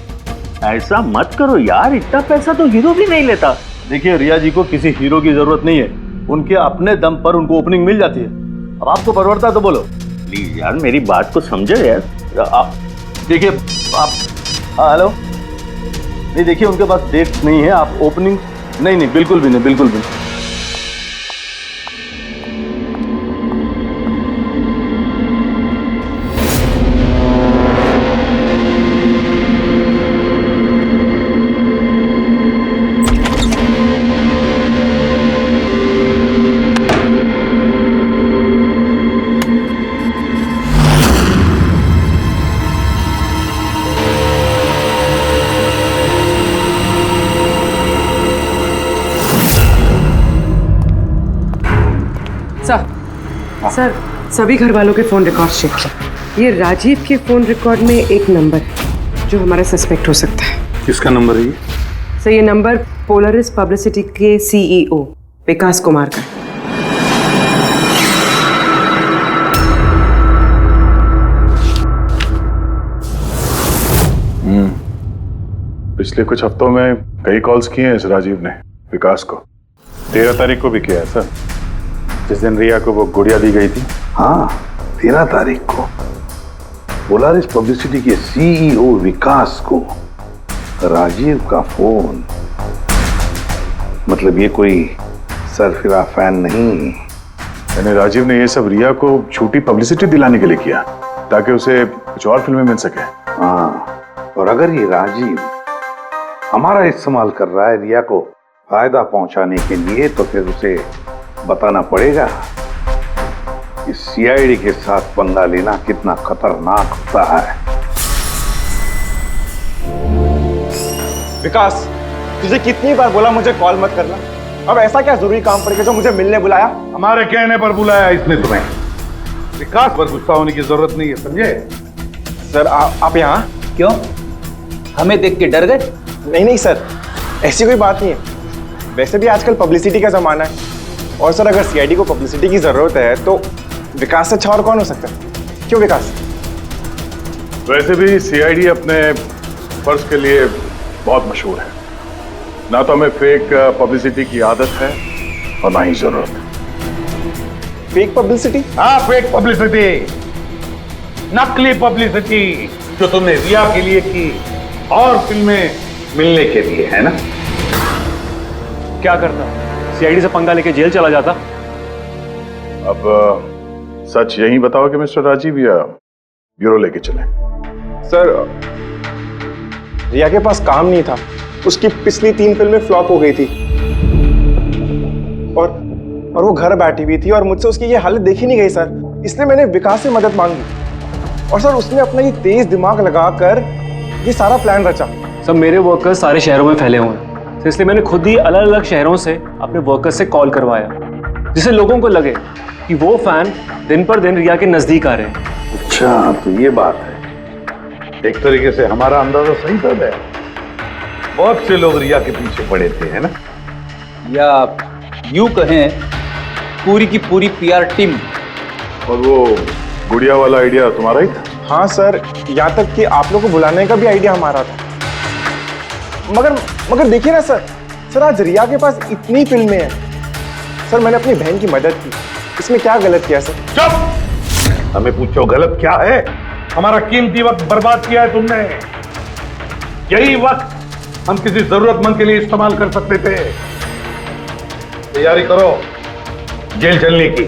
ऐसा मत करो यार, इतना पैसा तो हीरो भी नहीं लेता। देखिए रिया जी को किसी हीरो की जरूरत नहीं है, उनके अपने दम पर उनको ओपनिंग मिल जाती है। अब आपको परवड़ता है तो बोलो। प्लीज यार मेरी बात को समझो यार। आप देखिए, आप हेलो, नहीं देखिए उनके पास डेट नहीं है। आप ओपनिंग नहीं बिल्कुल भी नहीं, बिल्कुल भी नहीं। सर सभी घर वालों के फोन रिकॉर्ड चेक किया। ये राजीव के फोन रिकॉर्ड में एक नंबर है जो हमारा सस्पेक्ट हो सकता है। किसका नंबर है ये? सर ये नंबर पोलरिस पब्लिसिटी के सीईओ विकास कुमार का। पिछले कुछ हफ्तों में कई कॉल्स किए हैं इस राजीव ने विकास को। 13 तारीख को भी किया है सर, जिस दिन रिया को वो गुड़िया दी गई थी। हाँ 13 तारीख को पोलरिस पब्लिसिटी के सीईओ विकास को राजीव का फोन। मतलब ये कोई सरफिरा फैन नहीं। यानी राजीव ने ये सब रिया को झूठी पब्लिसिटी दिलाने के लिए किया ताकि उसे कुछ और फिल्में मिल सके। हाँ, और अगर ये राजीव हमारा इस्तेमाल कर रहा है रिया को फायदा पहुंचाने के लिए, तो फिर उसे बताना पड़ेगा कि सीआईडी के साथ पंगा लेना कितना खतरनाक होता है। विकास, तुझे कितनी बार बोला मुझे कॉल मत करना। अब ऐसा क्या जरूरी काम पड़ गया जो मुझे मिलने बुलाया? हमारे कहने पर बुलाया इसने तुम्हें। विकास पर गुस्सा होने की जरूरत नहीं है, समझे? सर आप यहाँ क्यों? हमें देख के डर गए? नहीं सर, ऐसी कोई बात नहीं है। वैसे भी आजकल पब्लिसिटी का जमाना है, और सर अगर सीआईडी को पब्लिसिटी की जरूरत है तो विकास से अच्छा और कौन हो सकता है? क्यों विकास? वैसे भी सीआईडी अपने फर्ज के लिए बहुत मशहूर है। ना तो हमें फेक पब्लिसिटी की आदत है और ना ही जरूरत। Fake publicity? हाँ फेक पब्लिसिटी, नकली पब्लिसिटी जो तुमने रिया के लिए की और फिल्में मिलने के लिए, है ना? क्या करता? सीआईडी से पंगा लेके जेल चला जाता। अब सच यही बताओ कि मिस्टर राजीव या ब्यूरो लेके चले। सर रिया के पास काम नहीं था, उसकी पिछली 3 फिल्में फ्लॉप हो गई थी और वो घर बैठी हुई थी और मुझसे उसकी ये हालत देखी नहीं गई सर, इसलिए मैंने विकास से मदद मांगी और सर उसने अपना ये तेज दिमाग लगाकर ये सारा प्लान रचा। सब मेरे वर्कर्स सारे शहरों में फैले हुए हैं, तो इसलिए मैंने खुद ही अलग अलग शहरों से अपने वर्कर्स से कॉल करवाया, जिससे लोगों को लगे कि वो फैन दिन पर दिन रिया के नजदीक आ रहे हैं। अच्छा, तो ये बात है। एक तरीके से हमारा अंदाजा सही था। बहुत से लोग रिया के पीछे पड़े थे, है ना? या यूं कहें पूरी की पूरी पीआर टीम। और वो गुड़िया वाला आइडिया तुम्हारा ही था? हाँ सर, यहाँ तक कि आप लोगों को बुलाने का भी आइडिया हमारा था। मगर देखिए ना सर आज रिया के पास इतनी फिल्में हैं सर, मैंने अपनी बहन की मदद की, इसमें क्या गलत किया सर? चुप! हमें पूछो गलत क्या है? हमारा कीमती वक्त बर्बाद किया है तुमने। यही वक्त हम किसी जरूरतमंद के लिए इस्तेमाल कर सकते थे। तैयारी करो जेल चलने की।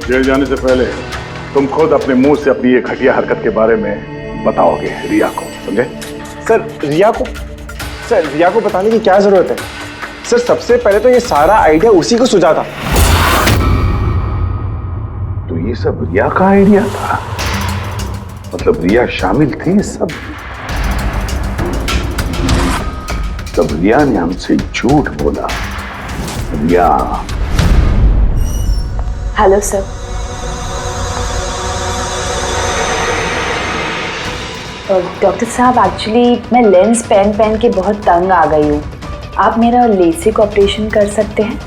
जेल जाने से पहले तुम खुद अपने मुंह से अपनी ये घटिया हरकत के बारे में बताओगे रिया को, समझे? सर रिया को बताने की क्या जरूरत है सर? सबसे पहले तो ये सारा आइडिया उसी को सुझा था। तो ये सब रिया का आइडिया था? मतलब रिया शामिल थी इस सब? तब रिया ने हमसे झूठ बोला। रिया। Hello sir. डॉक्टर साहब, एक्चुअली मैं लेंस पहन के बहुत तंग आ गई हूँ। आप मेरा लेसिक ऑपरेशन कर सकते हैं?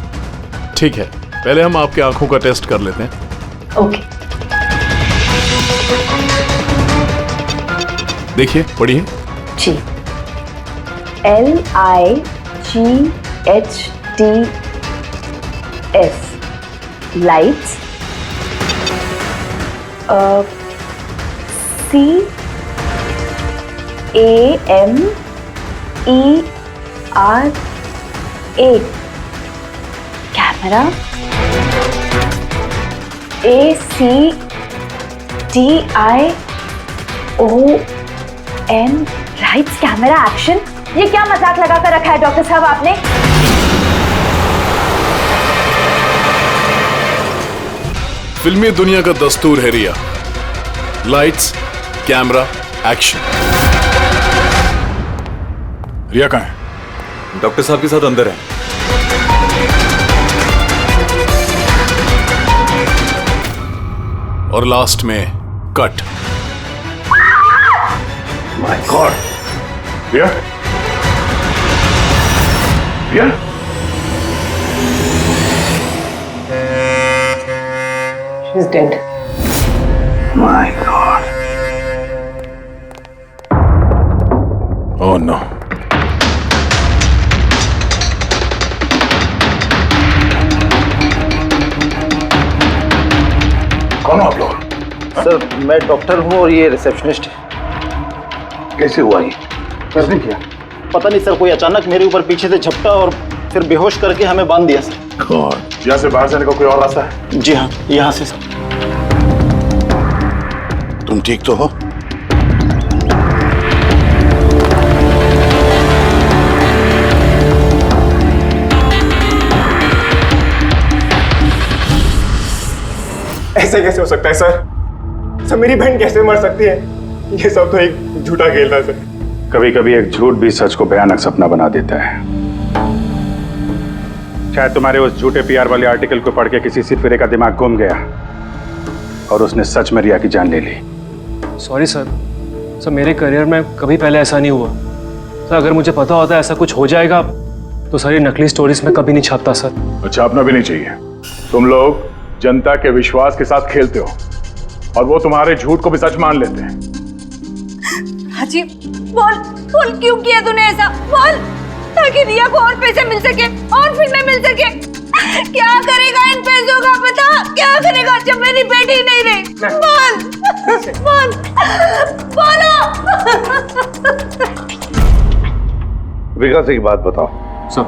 ठीक है, पहले हम आपकी आंखों का टेस्ट कर लेते हैं। ओके। देखिए, पढ़िए। जी। LIGHTS lights. CAMERA camera. ACTION lights camera action. ये क्या मजाक लगा कर रखा है डॉक्टर साहब आपने? फिल्मी दुनिया का दस्तूर है Riya. Lights, camera, action. Riya कहाँ है? डॉक्टर साहब के साथ अंदर है। और लास्ट में cut. My God. Riya? Riya? She's dead. My God. Oh no. कौन हो आप लोग? सर मैं डॉक्टर हूँ और ये रिसेप्शनिस्ट है। कैसे हुआ ये? किसने किया? पता नहीं सर, कोई अचानक मेरे ऊपर पीछे से झपटा और फिर बेहोश करके हमें बांध दिया सर। यहाँ से बाहर जाने का कोई और रास्ता है? जी हाँ, यहाँ से सर। तुम ठीक तो हो? ऐसे कैसे हो सकता है सर? मेरी बहन कैसे मर सकती है? ये सब तो एक झूठा खेल था सर। कभी कभी एक झूठ भी सच को भयानक सपना बना देता है। शायद तुम्हारे उस झूठे पीआर वाले आर्टिकल को पढ़ के किसी सिरफिरे का दिमाग घूम गया और उसने सच में रिया की जान ले ली। सॉरी सर, मेरे करियर में कभी पहले ऐसा नहीं हुआ सर। अगर मुझे पता होता ऐसा कुछ हो जाएगा तो सारी नकली स्टोरीज में कभी नहीं छापता सर। छापना भी नहीं चाहिए। तुम लोग जनता के विश्वास के साथ खेलते हो और वो तुम्हारे झूठ को भी सच मान लेते हैं। हाजी, बोल क्यों किया तूने ऐसा? बोल, ताकि रिया को और पैसे मिल सके और फिल्में मिल सके। क्या करेगा इन पैसों का? बता, क्या करेगा जब मेरी बेटी नहीं रही? बोल बोलो। विकास एक बात बताओ सब।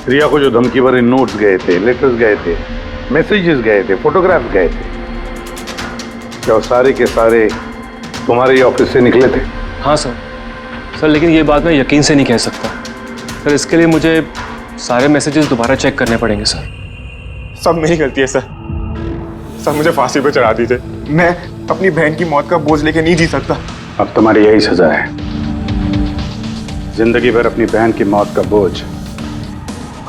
रिया को जो धमकी भरे नोट्स गए थे, लेटर्स गए थे, मैसेजेस गए थे, फोटोग्राफ्स गए थे, क्या वो सारे के सारे तुम्हारे ही ऑफिस से निकले थे? हाँ सर। सर लेकिन ये बात मैं यकीन से नहीं कह सकता सर, इसके लिए मुझे सारे मैसेजेस दोबारा चेक करने पड़ेंगे सर। सब मेरी गलती है सर। सर मुझे फांसी पे चढ़ा दीजिए, मैं अपनी बहन की मौत का बोझ लेके नहीं जी सकता। अब तुम्हारी यही सजा है, जिंदगी भर अपनी बहन की मौत का बोझ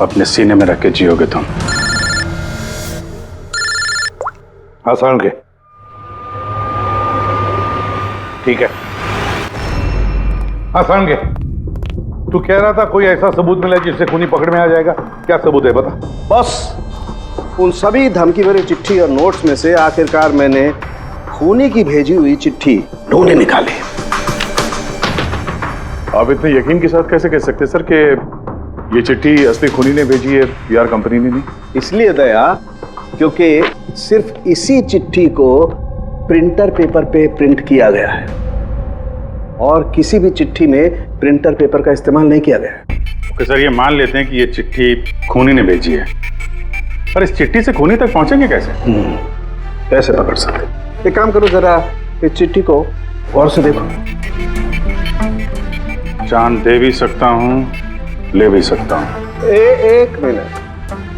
अपने सीने में रख के जियोगे तुम। आसान के ठीक है। आसान के तू कह रहा था कोई ऐसा सबूत मिला जिससे खूनी पकड़ में आ जाएगा, क्या सबूत है बता? बस उन सभी धमकी भरी चिट्ठी और नोट्स में से आखिरकार मैंने खूनी की भेजी हुई चिट्ठी ढूंढ निकाली। आप इतने यकीन के साथ कैसे कह सकते सर कि ये चिट्ठी असली खूनी ने भेजी है, पीआर कंपनी ने नहीं? इसलिए दया, क्योंकि सिर्फ इसी चिट्ठी को प्रिंटर पेपर पे प्रिंट किया गया है और किसी भी चिट्ठी में प्रिंटर पेपर का इस्तेमाल नहीं किया गया है। ओके सर, ये मान लेते हैं कि ये चिट्ठी खूनी ने भेजी है, पर इस चिट्ठी से खूनी तक पहुंचेंगे कैसे? कैसे पकड़ सकते? एक काम करो, जरा इस चिट्ठी को गौर से देखो। जान दे भी सकता हूँ, ले भी सकता हूँ। एक मिनट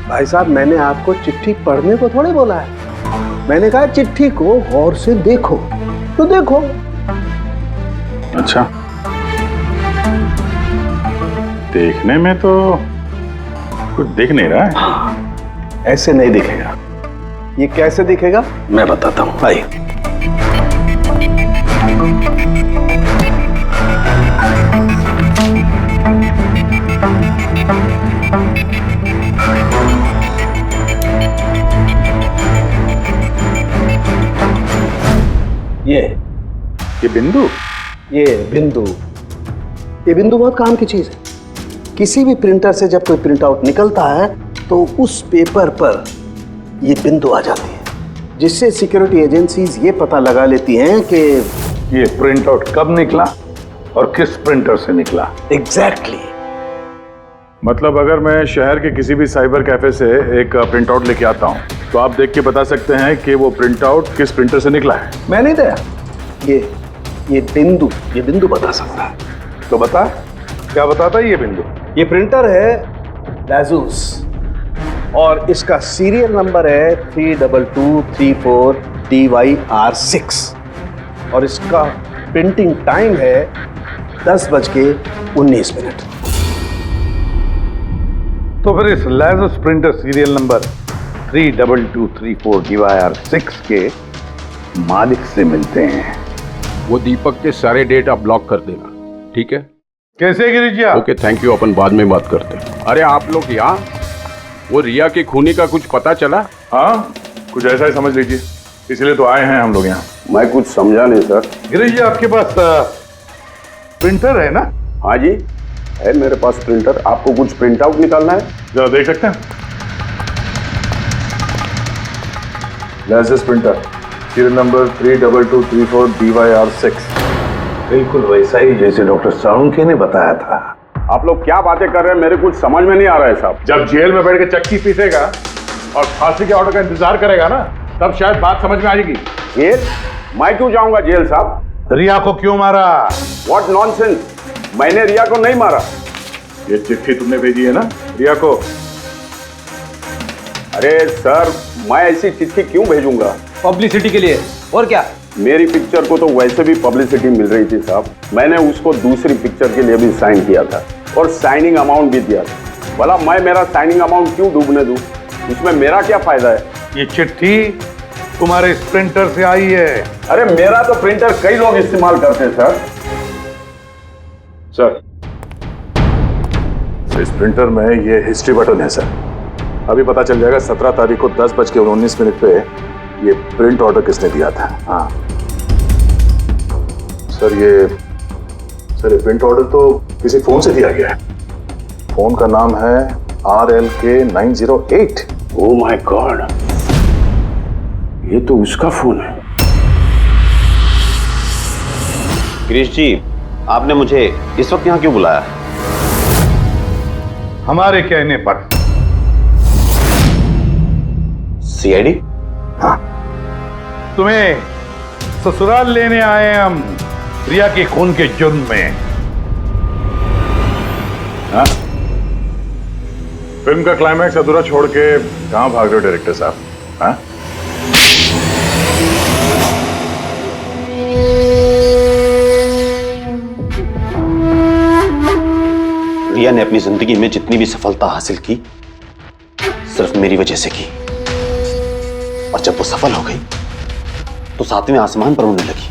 भाई साहब, मैंने आपको चिट्ठी पढ़ने को थोड़ी बोला है, मैंने कहा चिट्ठी को गौर से देखो। तो देखो। अच्छा, देखने में तो कुछ दिख नहीं रहा है। ऐसे नहीं दिखेगा। ये कैसे दिखेगा मैं बताता हूं, आइए। ये बिंदु, ये बिंदु बहुत काम की चीज है। किसी भी प्रिंटर से जब कोई प्रिंट आउट निकलता है तो उस पेपर पर ये बिंदु आ जाती है, जिससे सिक्योरिटी एजेंसीज ये पता लगा लेती हैं कि ये प्रिंट आउट कब निकला और किस प्रिंटर से निकला। एग्जैक्टली। मतलब अगर मैं शहर के किसी भी साइबर कैफे से एक प्रिंट आउट लेके आता हूँ तो आप देख के बता सकते हैं कि वो प्रिंट आउट किस प्रिंटर से निकला है? मैं नहीं दिया, ये बिंदु बता सकता है। तो बता, क्या बताता है ये बिंदु? ये प्रिंटर है लाजूस और इसका सीरियल नंबर है 32234 DYR6 और इसका प्रिंटिंग टाइम है 10:19। तो फिर इस लाजूस प्रिंटर सीरियल नंबर 32234 DYR6 के मालिक से मिलते हैं। वो दीपक के सारे डेटा ब्लॉक कर देना, ठीक है? कैसे गिरीश? ओके, थैंक यू, अपन बाद में बात करते हैं। अरे आप लोग यहाँ, वो रिया के खूनी का कुछ पता चला? हाँ, कुछ ऐसा ही समझ लीजिए, इसलिए तो आए हैं हम लोग यहाँ। मैं कुछ समझा नहीं सर। गिरीश जी, आपके पास प्रिंटर है ना? हाँ जी है मेरे पास प्रिंटर। आपको कुछ प्रिंट आउट निकालना है? जरा देख सकते हैं। लाजूस प्रिंटर सीरियल नंबर 32234 DYR6, बिल्कुल वैसा ही जैसे डॉक्टर साळुंखे ने बताया था। आप लोग क्या बातें कर रहे हैं, मेरे कुछ समझ में नहीं आ रहा है साहब। जब जेल में बैठ के चक्की पीसेगा और फांसी के ऑर्डर का इंतजार करेगा ना, तब शायद बात समझ में आ जाएगी। जेल? मैं क्यों जाऊंगा जेल साहब? रिया को क्यों मारा? व्हाट नॉनसेंस, मैंने रिया को नहीं मारा। ये चिट्ठी तुमने भेजी है ना रिया को? अरे सर, मैं ऐसी चिट्ठी क्यों भेजूंगा? पब्लिसिटी के लिए, और क्या? मेरी पिक्चर को तो वैसे भी पब्लिसिटी मिल रही थी साहब। मैंने उसको दूसरी पिक्चर के लिए भी साइन किया था और साइनिंग अमाउंट भी दिया था। भला मैं मेरा साइनिंग अमाउंट क्यों डूबने दूं? इसमें मेरा क्या फायदा है? ये चिट्ठी तुम्हारे इस प्रिंटर से आई है। अरे मेरा तो प्रिंटर कई लोग इस्तेमाल करते हैं सर, इस प्रिंटर में ये हिस्ट्री बटन है सर। अभी पता चल जाएगा 17 तारीख को 10:19 पे ये प्रिंट ऑर्डर किसने दिया था। हाँ सर, ये प्रिंट ऑर्डर तो किसी फोन से दिया गया है। फोन का नाम है RLK908। ओह माय गॉड, ये तो उसका फोन है। गिरीश जी, आपने मुझे इस वक्त यहाँ क्यों बुलाया? हमारे कहने पर। CID? हाँ, तुम्हें ससुराल लेने आए हैं हम रिया के खून के जुर्म में। हाँ? फिल्म का क्लाइमैक्स अधूरा छोड़ के कहां भाग रहे हो डायरेक्टर साहब? हाँ? रिया ने अपनी जिंदगी में जितनी भी सफलता हासिल की सिर्फ मेरी वजह से की, और जब वो सफल हो गई तो सातवें आसमान पर उड़ने लगी।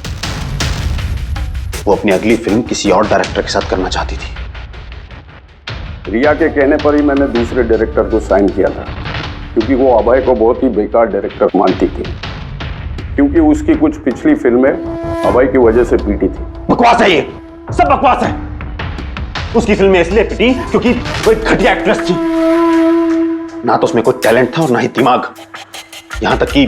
वो अपनी अगली फिल्म किसी और डायरेक्टर के साथ करना चाहती थी। रिया के कहने पर ही मैंने दूसरे डायरेक्टर को साइन किया था, क्योंकि वो अभय को बहुत ही बेकार डायरेक्टर मानती थी, क्योंकि उसकी कुछ पिछली फिल्में अभय की वजह से पीटी थी। बकवास है, ये सब बकवास है। उसकी फिल्में इसलिए पिटी क्योंकि वो एक घटिया एक्ट्रेस थी। ना तो उसमें कोई टैलेंट था और ना ही दिमाग। यहां तक कि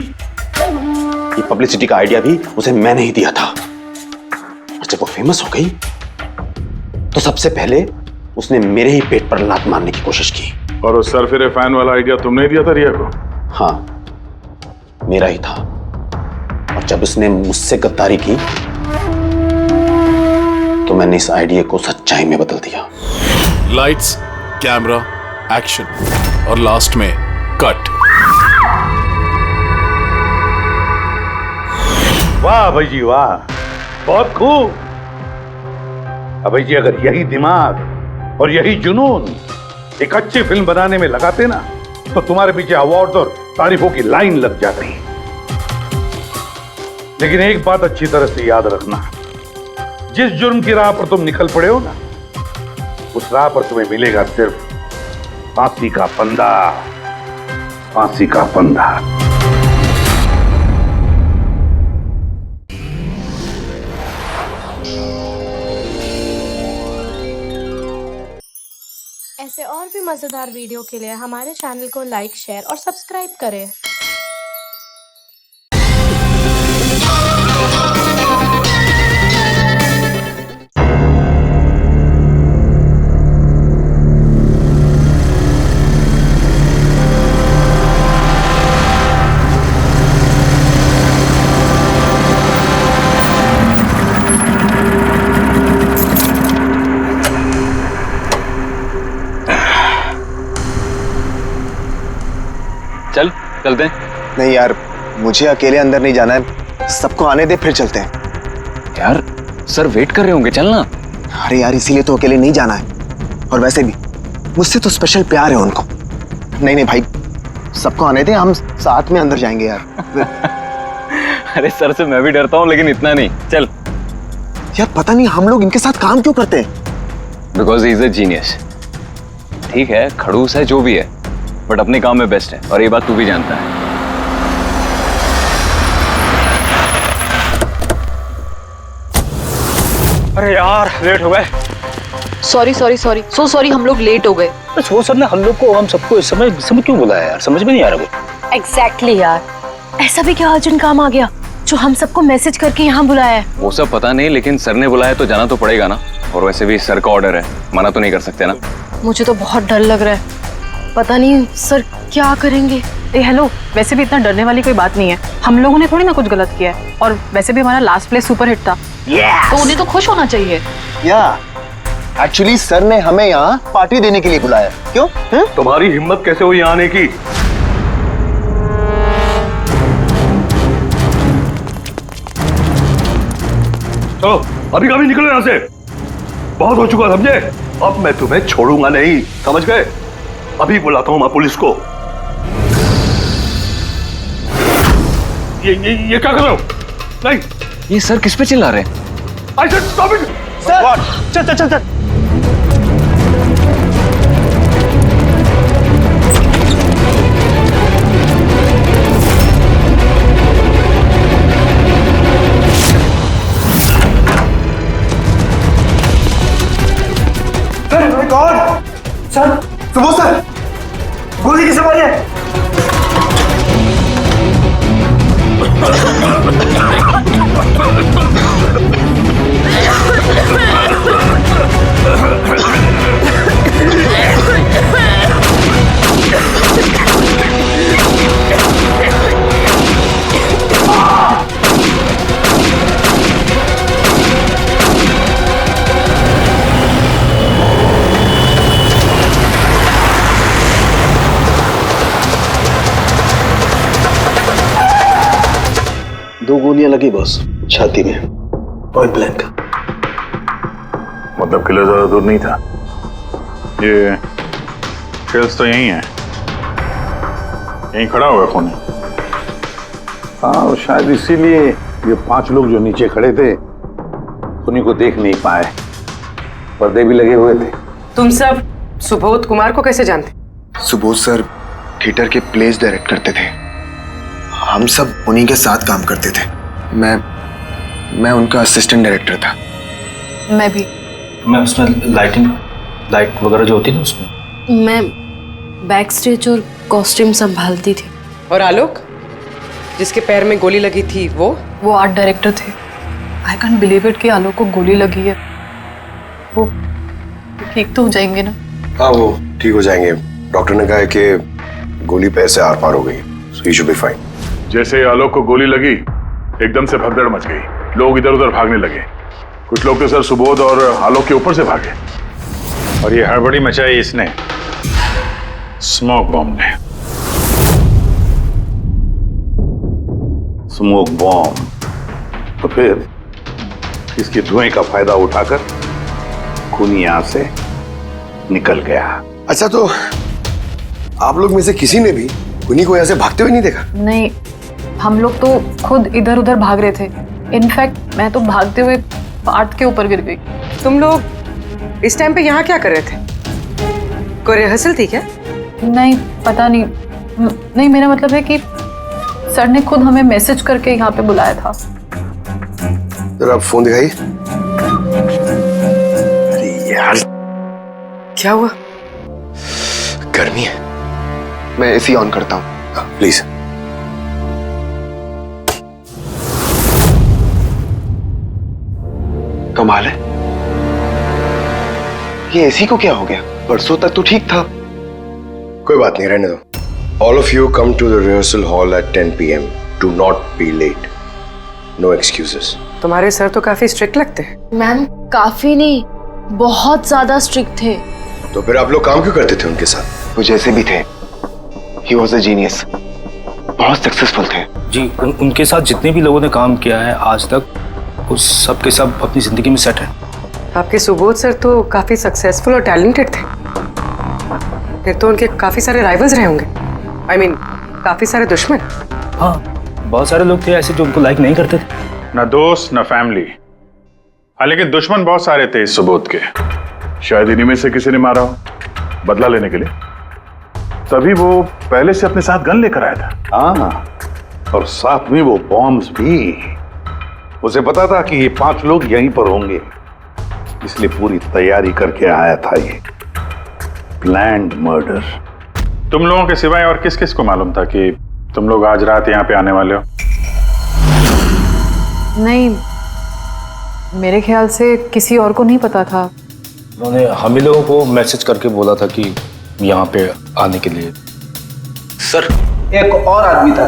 पब्लिसिटी का आइडिया भी उसे मैंने ही दिया था। और जब वो फेमस हो गई तो सबसे पहले उसने मेरे ही पेट पर लात मारने की कोशिश की। और उस सरफिरे फैन वाला आइडिया तुमने ही दिया था रिया को? हाँ, मेरा ही था। और जब उसने मुझसे गद्दारी की तो मैंने इस आइडिया को सच्चाई में बदल दिया। लाइट्स, कैमरा, एक्शन और लास्ट में कट। वाह भाई जी वाह, बहुत खूब। अभय जी, अगर यही दिमाग और यही जुनून एक अच्छी फिल्म बनाने में लगाते ना तो तुम्हारे पीछे अवार्ड और तारीफों की लाइन लग जाती। लेकिन एक बात अच्छी तरह से याद रखना, जिस जुर्म की राह पर तुम निकल पड़े हो ना, उस राह पर तुम्हें मिलेगा सिर्फ फांसी का फंदा, फांसी का फंदा। ऐसे और भी मजेदार वीडियो के लिए हमारे चैनल को लाइक, शेयर और सब्सक्राइब करें। चल चलते हैं। नहीं यार, मुझे अकेले अंदर नहीं जाना है, सबको आने दे फिर चलते हैं। यार सर वेट कर रहे होंगे, चलना। अरे यार, इसीलिए तो अकेले नहीं जाना है। और वैसे भी मुझसे तो स्पेशल प्यार है उनको। नहीं नहीं भाई, सबको आने दे, हम साथ में अंदर जाएंगे यार। अरे सर से मैं भी डरता हूँ, लेकिन इतना नहीं। चल यार, पता नहीं हम लोग इनके साथ काम क्यों करते हैं। Because he is a genius. ठीक है, खड़ूस है, जो भी है, बट अपने काम में बेस्ट है, और ये बात तू भी जानता है। अरे यार, लेट हो गए। Sorry sorry sorry, so sorry, हम लोग लेट हो गए। वो सर ने हम लोग को, हम सबको इस समय क्यों बुलाया यार, समझ में नहीं आ रहा कुछ। एग्जैक्टली यार, ऐसा भी क्या अर्जेंट काम आ गया जो हम सबको मैसेज करके यहाँ बुलाया है? वो सब पता नहीं, लेकिन सर ने बुलाया तो जाना तो पड़ेगा ना। और वैसे भी सर का ऑर्डर है, मना तो नहीं कर सकते ना। मुझे तो बहुत डर लग रहा है, पता नहीं सर क्या करेंगे। हेलो, वैसे भी इतना डरने वाली कोई बात नहीं है। हम लोगों ने थोड़ी ना कुछ गलत किया है, और वैसे भी हमारा लास्ट प्ले सुपर हिट था। तो उन्हें तो खुश होना चाहिए। या एक्चुअली सर ने हमें यहाँ पार्टी देने के लिए बुलाया। क्यों? तुम्हारी हिम्मत कैसे हुई यहाँ आने की? चलो अभी कभी निकलो यहाँ से, बहुत हो चुका समझे। अब मैं तुम्हें छोड़ूंगा नहीं, समझ गए? अभी बुलाता हूँ मैं पुलिस को। ये क्या कर रहे हो? नहीं, ये सर किस पे चिल्ला रहे हैं? I said stop it! चल चल चल चल। सर, सुबह सर, गोली किसे मारी है? गोलियां लगी बॉस, छाती में, पॉइंट ब्लैंक। मतलब किलो ज्यादा दूर नहीं था। ये शेल्स तो यही है, यहीं खड़ा हुआ है खूनी। हाँ, शायद इसीलिए ये 5 लोग जो नीचे खड़े थे उन्हीं को देख नहीं पाए, पर्दे भी लगे हुए थे। तुम सब सुबोध कुमार को कैसे जानते? सुबोध सर थिएटर के प्लेस डायरेक्ट करते थे, हम सब उन्हीं के साथ काम करते थे। मैं उनका असिस्टेंट डायरेक्टर था। मैं भी। मैं उसमें लाइट वगैरह जो होती है ना उसमें। मैं बैक स्टेज और कॉस्ट्यूम संभालती थी। और आलोक, जिसके पैर में गोली लगी थी, वो आर्ट डायरेक्टर थे। आई कैंट बिलीव इट कि आलोक को गोली लगी है। वो ठीक तो हो जाएंगे ना? हाँ, वो ठीक हो जाएंगे। डॉक्टर ने कहा है कि गोली पैर से आर पार हो गई, सो ही शुड बी फाइन। जैसे आलोक को गोली लगी, एकदम से भगदड़ मच गई, लोग इधर उधर भागने लगे। कुछ लोग तो सर सुबोध और आलोक के ऊपर से भागे, और ये हड़बड़ी मचाई इसने, स्मोक बॉम्ब ने। Smoke bomb? तो फिर इसके धुएं का फायदा उठाकर खूनी यहां से निकल गया। अच्छा, तो आप लोग में से किसी ने भी खूनी को यहाँ से भागते हुए नहीं देखा? नहीं, हम लोग तो खुद इधर उधर भाग रहे थे। इनफैक्ट मैं तो भागते हुए पार्ट के ऊपर गिर गई। तुम लोग इस टाइम पे यहाँ क्या कर रहे थे? कोई रिहर्सल थी क्या? नहीं, पता नहीं। नहीं, मेरा मतलब है कि सर ने खुद हमें मैसेज करके यहाँ पे बुलाया था। जरा आप फोन दिखाइए। अरे यार, क्या हुआ? गर्मी है, मैं एसी ऑन करता हूँ, प्लीज। कमाल है, ये एसी को क्या हो गया? परसों तक तो ठीक था। कोई बात नहीं, रहने दो। All of you come to the rehearsal hall at 10 p.m. Do not be late. No excuses. तुम्हारे सर तो काफी स्ट्रिक्ट लगते हैं। मैम, काफी नहीं, बहुत ज्यादा स्ट्रिक्ट थे। तो फिर आप लोग काम क्यों करते थे उनके साथ? वो जैसे भी थे, he was a genius. बहुत सक्सेसफुल थे। जी, उनके साथ जितने भी लोगों ने काम किया है आज तक, उस सब के सब अपनी जिंदगी में सेट है। आपके सुबोध सर तो काफी सक्सेसफुल और टैलेंटेड थे। फिर तो उनके काफी सारे राइवल्स रहे होंगे। I mean, काफी सारे दुश्मन। हाँ, बहुत सारे लोग थे ऐसे जो उनको लाइक नहीं करते थे। ना दोस्त ना फैमिली, हाँ, लेकिन दुश्मन बहुत सारे थे इस सुबोध के। शायद इन्हीं में से किसी ने मारा हो, बदला लेने के लिए। तभी वो पहले से अपने साथ गन लेकर आया था। हाँ, और साथ में वो बॉम्ब्स भी। उसे पता था कि ये 5 लोग यहीं पर होंगे, इसलिए पूरी तैयारी करके आया था। ये प्लान्ड मर्डर। तुम लोगों के सिवाय और किस किस को मालूम था कि तुम लोग आज रात यहाँ पे आने वाले हो? नहीं, मेरे ख्याल से किसी और को नहीं पता था। उन्होंने हम ही लोगों को मैसेज करके बोला था कि यहाँ पे आने के लिए। सर, एक और आदमी था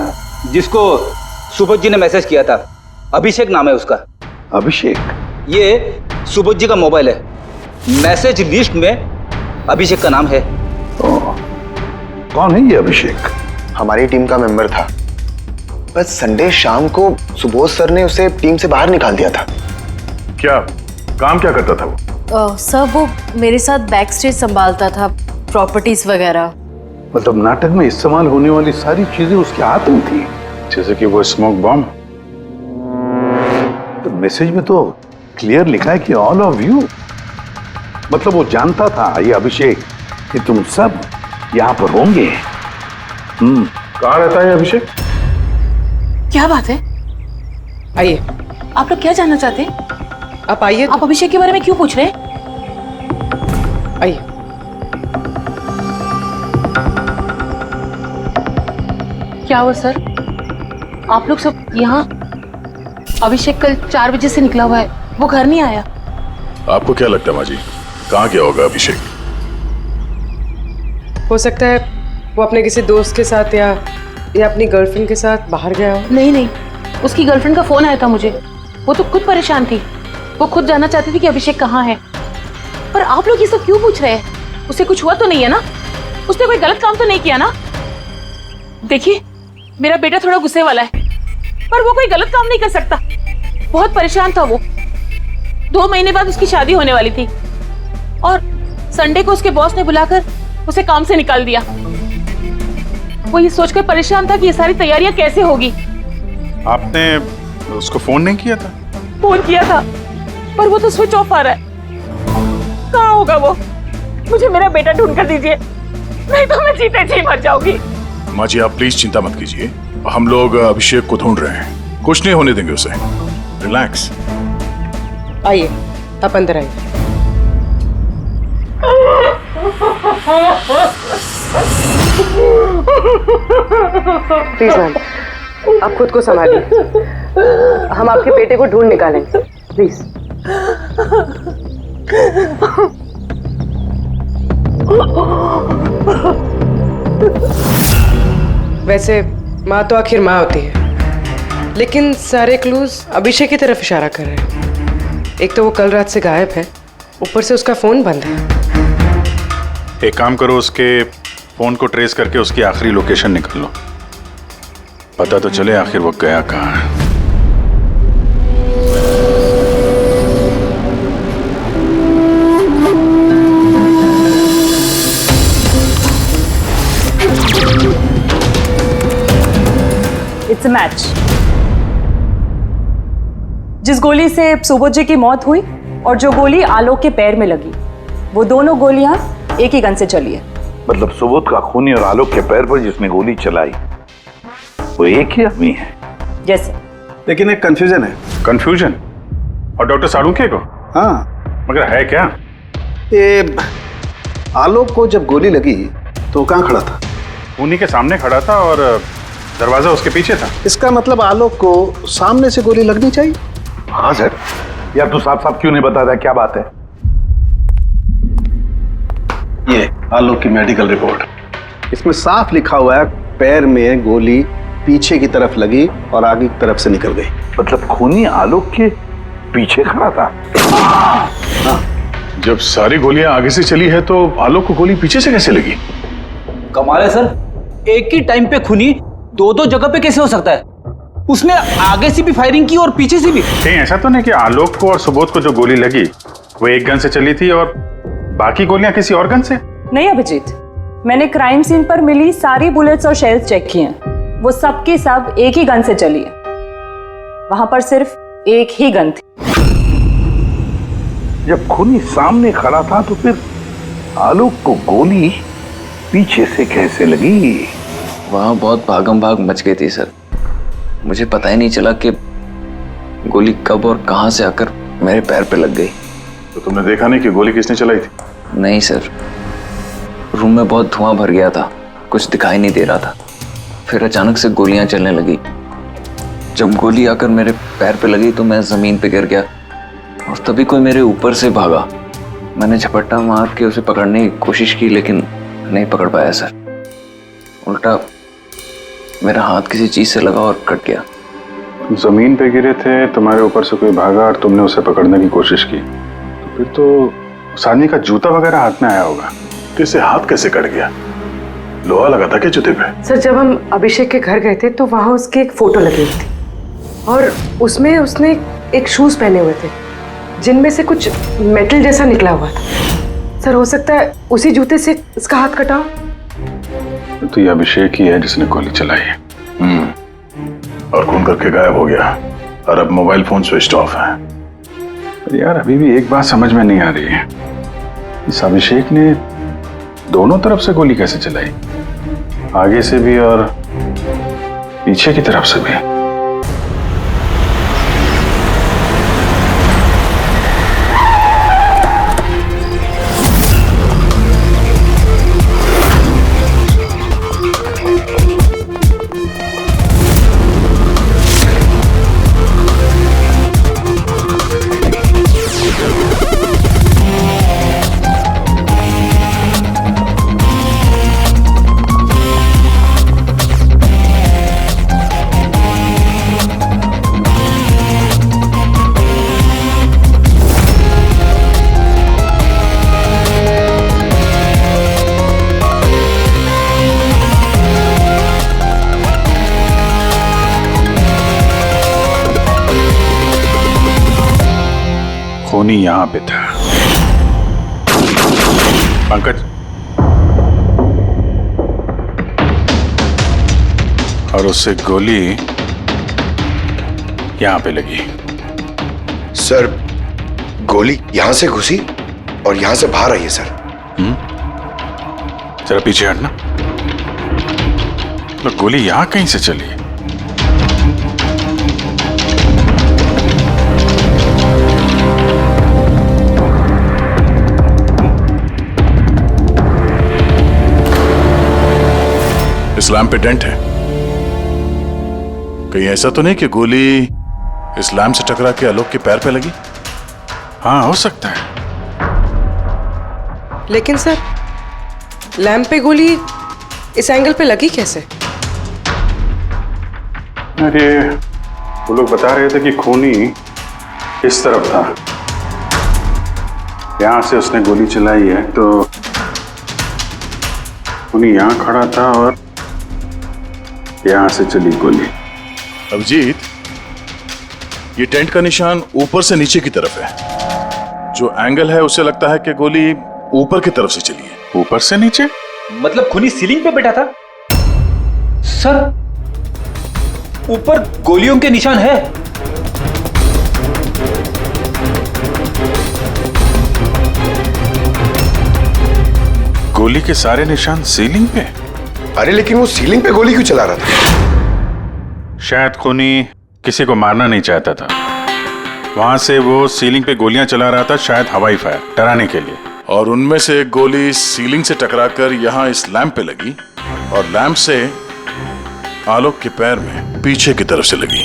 जिसको सुबोध जी ने मैसेज किया था। अभिषेक नाम है उसका। अभिषेक? ये सुबोध जी का मोबाइल है, मैसेज लिस्ट में अभिषेक का नाम है। कौन है ये अभिषेक? हमारी टीम का मेंबर था, बस संडे शाम को सुबोध सर ने उसे टीम से बाहर निकाल दिया था। क्या काम क्या करता था वो? सर, वो मेरे साथ बैक स्टेज संभालता था, प्रॉपर्टीज वगैरह। मतलब नाटक में इस्तेमाल होने वाली सारी चीजें उसके हाथ में थी, जैसे कि वो स्मोक बॉम्ब। तो मैसेज में तो क्लियर लिखा है कि ऑल ऑफ यू। मतलब वो जानता था, ये अभिषेक, कि तुम सब यहाँ पर होंगे। कहाँ रहता है अभिषेक? क्या बात है? आइए। आप लोग क्या जानना चाहते हैं? आप आइए। आप अभिषेक के बारे में क्यों पूछ रहे हैं? आइए। क्या हुआ सर? आप लोग सब यहाँ? अभिषेक कल 4 बजे से निकला हुआ है, वो घर नहीं आया। आपको क्या लगता है माँ जी, कहाँ गया होगा अभिषेक? हो सकता है वो अपने किसी दोस्त के साथ या अपनी गर्लफ्रेंड के साथ बाहर गया हो। नहीं, उसकी गर्लफ्रेंड का फोन आया था मुझे। वो तो खुद परेशान थी, वो खुद जानना चाहती थी कि अभिषेक कहाँ है। पर आप लोग ये सब क्यों पूछ रहे हैं? उसे कुछ हुआ तो नहीं है ना? उसने कोई गलत काम तो नहीं किया ना? देखिए, मेरा बेटा थोड़ा गुस्से वाला है, पर वो कोई गलत काम नहीं कर सकता। बहुत परेशान था वो। 2 महीने बाद उसकी शादी होने वाली थी और संडे को उसके बॉस ने बुलाकर उसे काम से निकाल दिया। वो ये सोचकर परेशान था कि ये सारी तैयारियां कैसे होगी। आपने उसको फोन नहीं किया था? फोन किया था पर वो तो स्विच ऑफ आ रहा है। कहाँ होगा वो? मुझे मेरा बेटा ढूंढ कर दीजिए, नहीं तो मैं जीते जी मर जाऊंगी। माँ जी आप प्लीज चिंता मत कीजिए, हम लोग अभिषेक को ढूंढ रहे हैं, कुछ नहीं होने देंगे उसे। रिलैक्स। आइए आप अंदर आइए। प्लीज मैम, आप खुद को संभालिए, हम आपके बेटे को ढूंढ निकालेंगे, प्लीज। वैसे माँ तो आखिर माँ होती है, लेकिन सारे क्लूज अभिषेक की तरफ इशारा कर रहे हैं। एक तो वो कल रात से गायब है, ऊपर से उसका फोन बंद है। एक काम करो, उसके फोन को ट्रेस करके उसकी आखिरी लोकेशन निकाल लो, पता तो चले आखिर वो गया कहाँ है। It's a match. जिस गोली से सुबोध जी की मौत हुई और जो गोली आलोक के पैर में लगी, वो दोनों गोलियां एक ही गन से चली है। मतलब सुबोध का खूनी और आलोक के पैर पर जिसने गोली चलाई वो एक ही आदमी है? जैसे। लेकिन एक कंफ्यूजन है। कंफ्यूजन? और डॉक्टर सालुंखे को? हाँ। मगर है क्या? ये आलोक को जब गोली लगी तो कहाँ खड़ा था? खूनी के सामने खड़ा था और दरवाजा उसके पीछे था। इसका मतलब आलोक को सामने से गोली लगनी चाहिए। हाँ सर। यार तू साफ साफ क्यों नहीं बताता क्या बात है? ये आलोक की मेडिकल रिपोर्ट, इसमें साफ लिखा हुआ है पैर में गोली पीछे की तरफ लगी और आगे की तरफ से निकल गई। मतलब खूनी आलोक के पीछे खड़ा था? हाँ। जब सारी गोलियां आगे से चली है तो आलोक को गोली पीछे से कैसे लगी? कमाल है सर, एक ही टाइम पे खूनी 2-2 जगह पे कैसे हो सकता है? उसने आगे से भी फायरिंग की और पीछे से भी। कहीं ऐसा तो नहीं कि आलोक को और सुबोध को जो गोली लगी वो एक गन से चली थी और बाकी गोलियां किसी और गन से? नहीं अभिजीत, मैंने क्राइम सीन पर मिली सारी बुलेट्स और शेल्स चेक किए हैं, वो सब की सब एक ही गन से चली है। वहां पर सिर्फ एक ही गन थी। जब खूनी सामने खड़ा था तो फिर आलोक को गोली पीछे से कैसे लगी? वहां बहुत भागम भाग मच गई थी सर, मुझे पता ही नहीं चला कि गोली कब और कहां से आकर मेरे पैर पे लग गई। तो तुमने देखा नहीं कि गोली किसने चलाई थी? नहीं सर, रूम में बहुत धुआं भर गया था, कुछ दिखाई नहीं दे रहा था। फिर अचानक से गोलियां चलने लगी। जब गोली आकर मेरे पैर पे लगी तो मैं जमीन पे गिर गया और तभी कोई मेरे ऊपर से भागा। मैंने झपट्टा मार के उसे पकड़ने की कोशिश की लेकिन नहीं पकड़ पाया सर, उल्टा मेरा हाथ किसी चीज से लगा और कट गया। जमीन पे गिरे थे, तुम्हारे ऊपर से कोई भागा और तुमने उसे पकड़ने की कोशिश की, तो फिर तो उस आदमी का जूता वगैरह हाथ में आया होगा, तो इससे हाथ कैसे कट गया? लोहा लगा था क्या जूते पे? सर जब हम अभिषेक के घर गए थे तो वहां उसकी एक फोटो लगी हुई थी और उसमें उसने एक शूज पहने हुए थे जिनमें से कुछ मेटल जैसा निकला हुआ था। सर हो सकता है उसी जूते से इसका हाथ कटा हो। तो ये अभिषेक ही है जिसने गोली चलाई है। और खून करके गायब हो गया और अब मोबाइल फोन स्विच ऑफ है। यार अभी भी एक बात समझ में नहीं आ रही है, इस अभिषेक ने दोनों तरफ से गोली कैसे चलाई? आगे से भी और पीछे की तरफ से भी। खूनी यहां पे था। पंकज, और उससे गोली यहां पे लगी। सर, गोली यहां से घुसी और यहां से बाहर आई है सर। जरा पीछे हटना। तो गोली यहां कहीं से चली है? इस लैम्प पे डेंट है। कहीं ऐसा तो नहीं कि गोली इस लैम्प से टकरा के आलोक के पैर पे लगी? हाँ, हो सकता है। लेकिन सर, लैंप पे गोली इस एंगल पे लगी कैसे? अरे, वो लोग बता रहे थे कि खूनी इस तरफ था। यहां से उसने गोली चलाई है, तो खूनी यहां खड़ा था और यहां से चली गोली। अभिजीत, ये टेंट का निशान ऊपर से नीचे की तरफ है। जो एंगल है उससे लगता है कि गोली ऊपर की तरफ से चली है। ऊपर से नीचे मतलब खूनी सीलिंग पे बैठा था? सर, ऊपर गोलियों के निशान है। गोली के सारे निशान सीलिंग पे? अरे लेकिन वो सीलिंग पे गोली क्यों चला रहा था? शायद खूनी किसी को मारना नहीं चाहता था। वहां से वो सीलिंग पे गोलियां चला रहा था, शायद हवाई फायर, डराने के लिए। और उनमें से एक गोली सीलिंग से टकराकर यहां इस लैंप पे लगी और लैंप से आलोक के पैर में पीछे की तरफ से लगी।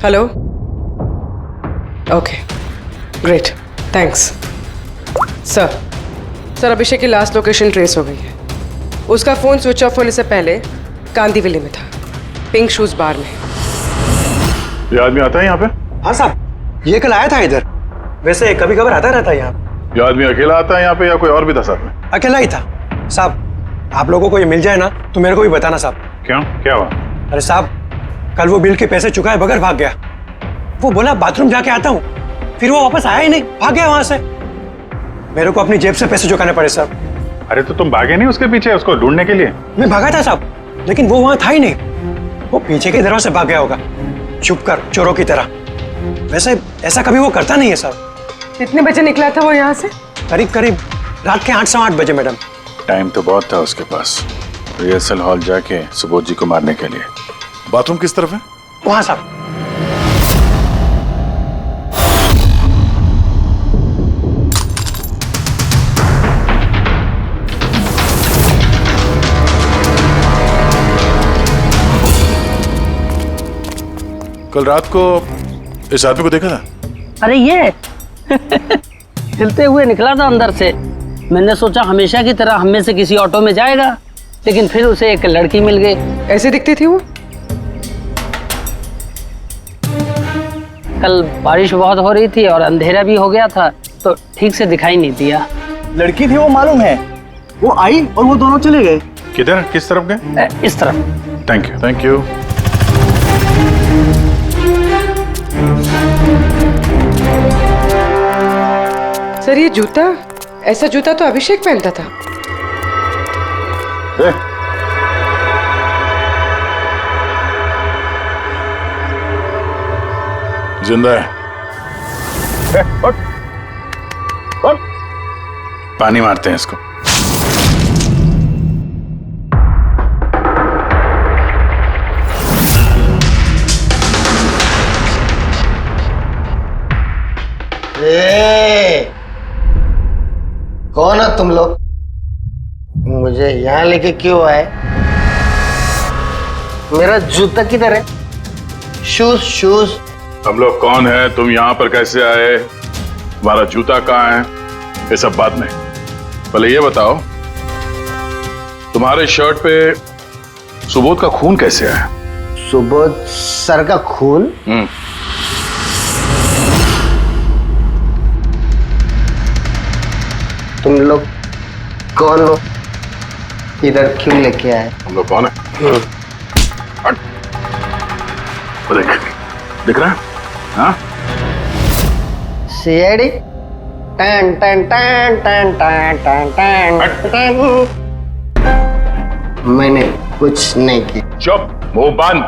Hello, okay, great, thanks. Sir, Abhishek की लास्ट लोकेशन ट्रेस हो गई है। उसका फोन स्विच ऑफ होने से पहले कांदीवली में था, पिंक शूज बार में। ये आदमी आता है यहाँ पे? हाँ साहब, ये कल आया था इधर। वैसे कभी कभार आता रहता है यहाँ। ये आदमी अकेला आता है यहाँ पे या कोई और भी था साथ में? अकेला ही था साहब। आप लोगों को ये मिल जाए ना तो मेरे को भी बताना साहब। क्यों, क्या हुआ? अरे साहब, कल वो बिल के पैसे चुकाए बगैर भाग गया। वो बोला बाथरूम जाके आता हूँ, फिर वो वापस आया ही नहीं, भाग गया वहां से। मेरे को अपनी जेब से पैसे चुकाने पड़े साहब। अरे तो तुम भागे नहीं उसके पीछे उसको ढूंढने के लिए? मैं भागा था साहब, लेकिन वो वहां था ही नहीं। वो पीछे के दरवाजे से भाग गया होगा, छुप कर, चोरों की तरह। वैसे ऐसा कभी वो करता नहीं है साहब। कितने बजे निकला था वो यहाँ से? करीब रात के 8 सवा 8 बजे मैडम। टाइम तो बहुत था उसके पास रिहर्सल हॉल जाके सुबोध जी को मारने के लिए। बाथरूम किस तरफ है? वहां साहब। कल रात को इस आदमी को देखा था? अरे ये हिलते हुए निकला था अंदर से। मैंने सोचा हमेशा की तरह हम में से किसी ऑटो में जाएगा, लेकिन फिर उसे एक लड़की मिल गई। ऐसे दिखती थी वो? कल बारिश बहुत हो रही थी और अंधेरा भी हो गया था, तो ठीक से दिखाई नहीं दिया। लड़की थी वो मालूम है। वो आई और वो दोनों चले गए। किधर, किस तरफ गए? इस तरफ। Thank you, thank you. Sir, ये जूता, ऐसा जूता तो अभिषेक पहनता था। जिंदा है। पानी मारते हैं इसको। कौन हो तुम लोग? मुझे यहाँ लेके क्यों आए? मेरा जूता किधर है? शूज। हम लोग कौन है, तुम यहाँ पर कैसे आए, तुम्हारा जूता कहाँ है, ये सब बात नहीं। पहले ये बताओ, तुम्हारे शर्ट पे सुबोध का खून कैसे आया? सुबोध सर का खून? तुम लोग कौन हो? इधर क्यों लेके आए? हम लोग कौन है? देख रहा है? हाँ? सीआईडी टन टन टन टन टन टन टन। मैंने कुछ नहीं किया। चुप, मुंह बंद,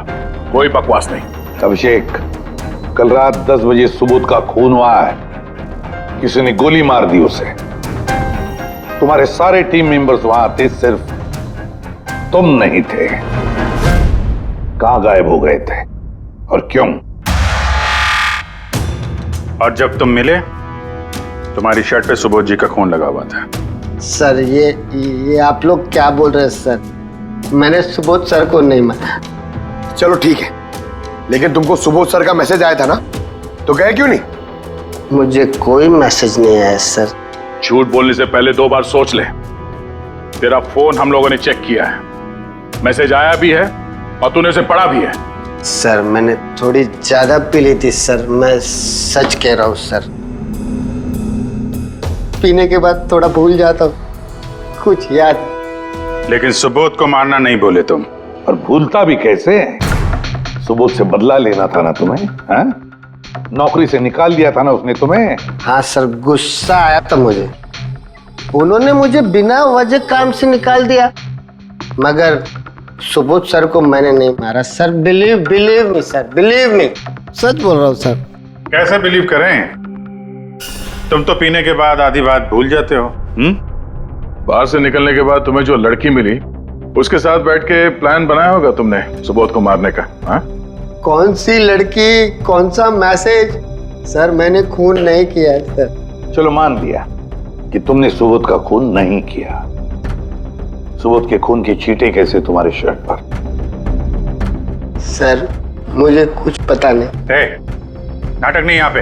कोई बकवास नहीं। अभिषेक, कल रात 10 बजे सुबोध का खून हुआ है। किसी ने गोली मार दी उसे। तुम्हारे सारे टीम मेंबर्स वहां थे, सिर्फ तुम नहीं थे। कहां गायब हो गए थे और क्यों? और जब तुम मिले, तुम्हारी शर्ट पे सुबोध जी का खून लगा हुआ था। सर ये आप लोग क्या बोल रहे हैं सर? मैंने सुबोध सर को नहीं मारा। चलो ठीक है, लेकिन तुमको सुबोध सर का मैसेज आया था ना, तो गए क्यों नहीं? मुझे कोई मैसेज नहीं आया सर। झूठ बोलने से पहले 2 बार सोच ले। तेरा फोन हम लोगों ने चेक किया है, मैसेज आया भी है और तूने उसे पढ़ा भी है। सर मैंने थोड़ी ज्यादा पी ली थी सर, मैं सच कह रहा हूँ सर। पीने के बाद थोड़ा भूल जाता हूँ, कुछ याद। लेकिन सुबोध को मारना नहीं बोले तुम। और भूलता भी कैसे? सुबोध से बदला लेना था ना तुम्हें, हाँ? नौकरी से निकाल दिया था ना उसने तुम्हें। हाँ सर, गुस्सा आया था मुझे। उन्होंने मुझे बिना वजह काम से निकाल दिया, मगर सुबोध सर को मैंने नहीं मारा sir. Believe me sir, believe me, सच बोल रहा हूँ सर। कैसे बिलीव करें? तुम तो पीने के बाद आधी बात भूल जाते हो। बाहर से निकलने के बाद तुम्हें जो लड़की मिली, उसके साथ बैठ के प्लान बनाया होगा तुमने सुबोध को मारने का। हाँ? कौन सी लड़की, कौन सा मैसेज? सर मैंने खून नहीं किया सर। चलो मान लिया कि तुमने सुबोध का खून नहीं किया। सुबोध के खून की छींटे कैसे तुम्हारे शर्ट पर? सर मुझे कुछ पता नहीं। नाटक नहीं यहाँ पे।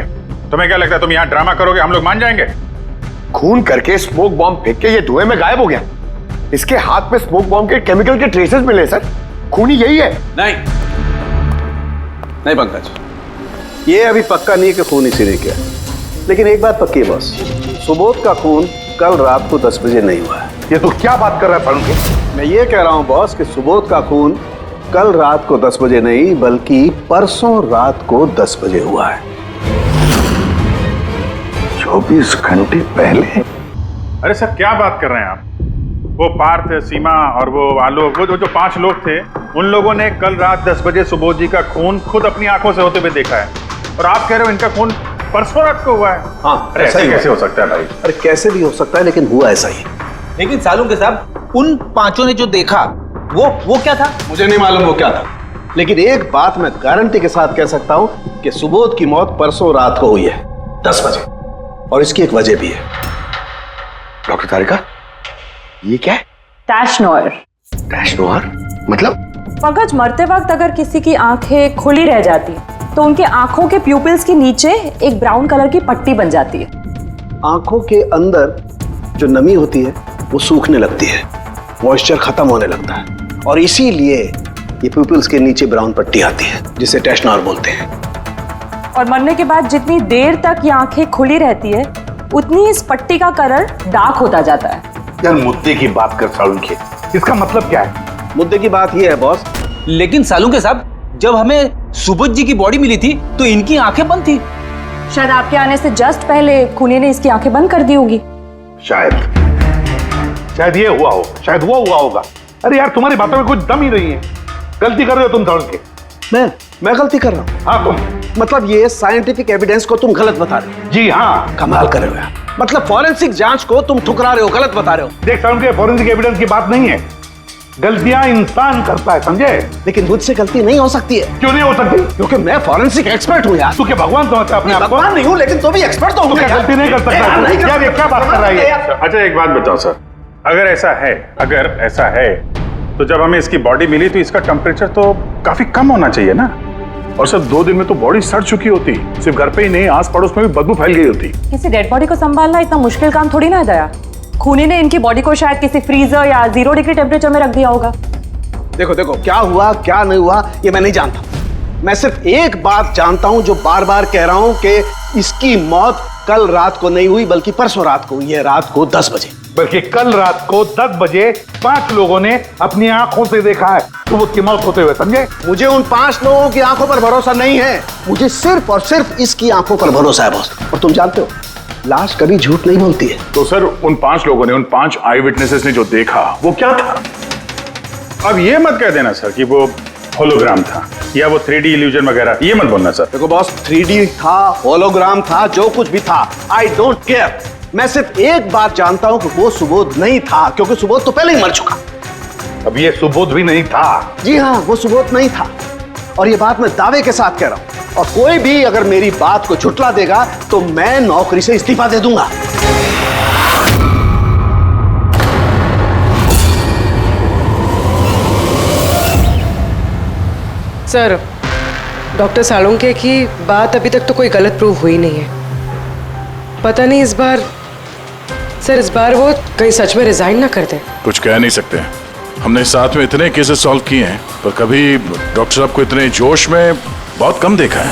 तुम्हें क्या लगता है तुम यहाँ ड्रामा करोगे, हम लोग मान जाएंगे? खून करके स्मोक बॉम्ब फेंक के ये धुएं में गायब हो गया। इसके हाथ में स्मोक बॉम्ब के केमिकल के ट्रेसेस मिले सर। खूनी यही है। नहीं पंकज, ये अभी पक्का नहीं है कि खून इसी ने किया, लेकिन एक बात पक्की है बॉस, सुबोध का खून कल रात को 10 बजे नहीं हुआ है। ये तो क्या बात कर रहा है पंकज? मैं ये कह रहा हूं बॉस कि सुबोध का खून कल रात को 10 बजे नहीं, बल्कि परसों रात को 10 बजे हुआ है। 24 घंटे पहले? अरे सर क्या बात कर रहे हैं आप? वो पार्थ, सीमा और वो आलोक, वो जो 5 लोग थे, उन लोगों ने कल रात 10 बजे सुबोध जी का खून खुद अपनी आंखों से होते हुए देखा है, और आप कह रहे हो इनका खून परसों रात को हुआ है? हाँ, अरे ऐसे कैसे हो सकता है भाई? अरे कैसे भी हो सकता है, लेकिन हुआ ऐसा ही। लेकिन सालुंके साहब, उन 5 ने जो देखा वो क्या था? मुझे नहीं मालूम वो क्या था, लेकिन एक बात मैं गारंटी के साथ कह सकता हूं कि सुबोध की मौत परसों रात को हुई है 10 बजे, और इसकी एक वजह भी है। डॉक्टर तारिका, ये क्या है? टैश नोयर। टैश नोयर मतलब? पंकज, मरते वक्त अगर किसी की आंखें खुली रह जाती तो उनके आंखों के प्यूपिल्स के नीचे एक ब्राउन कलर की पट्टी बन जाती है। आंखों के अंदर जो नमी होती है वो सूखने लगती है, मॉइस्चर खत्म होने लगता है, और इसीलिए ये प्यूपिल्स के नीचे ब्राउन पट्टी आती है, जिसे टैश नोयर बोलते हैं। और मरने के बाद जितनी देर तक ये आंखें खुली रहती है, उतनी इस पट्टी का कलर डार्क होता जाता है। यार मुद्दे की बात कर सालुंके, इसका मतलब क्या है? मुद्दे की बात ये है बॉस। लेकिन सालुंके साहब, जब हमें सुबोध जी की बॉडी मिली थी तो इनकी आंखें बंद थी। शायद आपके आने से जस्ट पहले खूनी ने इसकी आंखें बंद कर दी होगी। शायद ये हुआ हो, शायद वो हुआ होगा। अरे यार तुम्हारी बातों में कुछ दम ही नहीं है। गलती कर रहे हो तुम सालुंके। मैं गलती कर रहा हूँ? हाँ तुम। मतलब ये साइंटिफिक एविडेंस को तुम गलत बता रहे हो? जी हाँ। कमाल कर रहे हो यार, मतलब फॉरेंसिक जांच को तुम ठुकरा रहे हो, गलत बता रहे हो। देख सालुंके, फॉरेंसिक एविडेंस की बात नहीं है, गलतियां इंसान करता है, समझे? लेकिन मुझसे गलती नहीं हो सकती है। क्यों नहीं हो सकती? क्योंकि मैं फॉरेंसिक एक्सपर्ट हूँ यार। तू क्या भगवान समझता है अपने आप को? भगवान नहीं हूँ, लेकिन तो भी एक्सपर्ट तो हूँ। क्या गलती नहीं कर सकता? यार ये क्या बात कर रहा है? अच्छा एक बात बताओ सर, अगर ऐसा है तो जब हमें इसकी बॉडी मिली तो इसका टेम्परेचर तो काफी कम होना चाहिए ना, और सिर्फ 2 दिन में तो बॉडी सड़ चुकी होती। सिर्फ घर पे ही नहीं, आस पड़ोस में भी बदबू फैल गई होती। किसी डेड बॉडी को संभालना इतना मुश्किल काम थोड़ी ना है दया। खूनी ने इनकी बॉडी को शायद किसी फ्रीजर या 0 डिग्री टेम्परेचर में रख दिया होगा। देखो क्या हुआ क्या नहीं हुआ ये मैं नहीं जानता। मैं सिर्फ एक बात जानता हूं, जो बार बार कह रहा हूं कि इसकी मौत कल रात को नहीं हुई बल्कि परसों रात को हुई है, रात को 10 बजे। बल्कि कल रात को 10 बजे 5 लोगों ने अपनी आंखों से देखा है सुबोध की मौत होते हुए, समझे? मुझे उन 5 लोगों की आंखों पर भरोसा नहीं है, मुझे सिर्फ और सिर्फ इसकी आंखों पर भरोसा है बॉस। और तुम जानते हो लाश कभी झूठ नहीं बोलती है। तो सर उन 5 लोगों ने, उन 5 आई विटनेसेस ने जो देखा वो क्या था? अब ये मत कह देना सर कि वो होलोग्राम था या वो 3D इल्यूजन वगैरह, ये मत बोलना सर। देखो बॉस, 3D था, होलोग्राम था, जो कुछ भी था, आई डोंट केयर। मैं सिर्फ एक बात जानता हूं कि वो सुबोध नहीं था, क्योंकि सुबोध तो पहले ही मर चुका। अब ये सुबोध भी नहीं था। जी हाँ, वो सुबोध नहीं था, और ये बात मैं दावे के साथ कह रहा हूं। और कोई भी अगर मेरी बात को झुठला देगा तो मैं नौकरी से इस्तीफा दे दूंगा। सर, डॉक्टर सालुंके की बात अभी तक तो कोई गलत प्रूव हुई नहीं है। पता नहीं इस बार वो कहीं सच में रिजाइन ना कर दे। कुछ कह नहीं सकते, हमने साथ में इतने केसेस सॉल्व किए हैं पर कभी डॉक्टर साहब को इतने जोश में बहुत कम देखा है।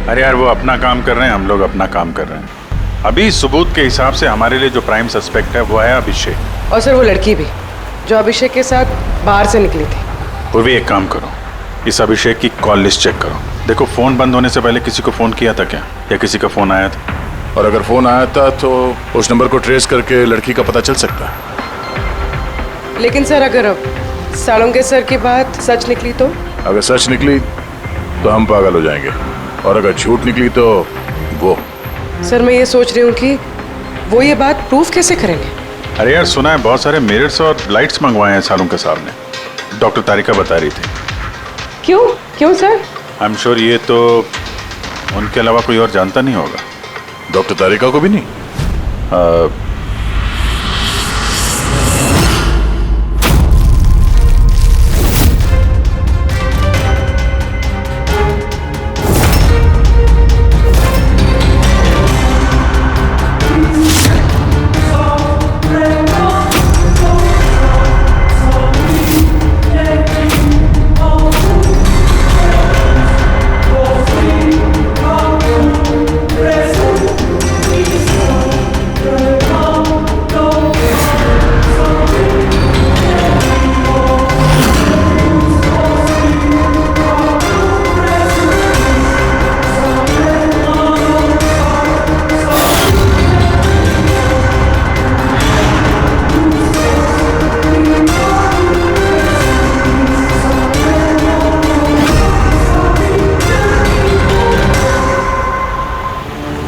अरे यार, वो अपना काम कर रहे हैं, हम लोग अपना काम कर रहे हैं। अभी सबूत के हिसाब से हमारे लिए जो प्राइम सस्पेक्ट है वो है अभिषेक। और सर वो लड़की भी जो अभिषेक के साथ बाहर से निकली थी। वो भी एक काम करो, इस अभिषेक की कॉल लिस्ट चेक करो। देखो फोन बंद होने से पहले किसी को फोन किया था क्या, या किसी का फोन आया था? और अगर फोन आया था तो उस नंबर को ट्रेस करके लड़की का पता चल सकता है। लेकिन सर अगर अब सालुंके सर की बात सच निकली तो? अगर सच निकली तो हम पागल हो जाएंगे, और अगर झूठ निकली तो वो। सर मैं ये सोच रही हूँ कि वो ये बात प्रूफ कैसे करेंगे? अरे यार, सुना है बहुत सारे मिरर्स और लाइट्स मंगवाए हैं सालुंके साहब ने, डॉक्टर तारिका बता रही थी। क्यों सर? आई एम श्योर ये तो उनके अलावा कोई और जानता नहीं होगा। डॉक्टर तारिका को भी नहीं।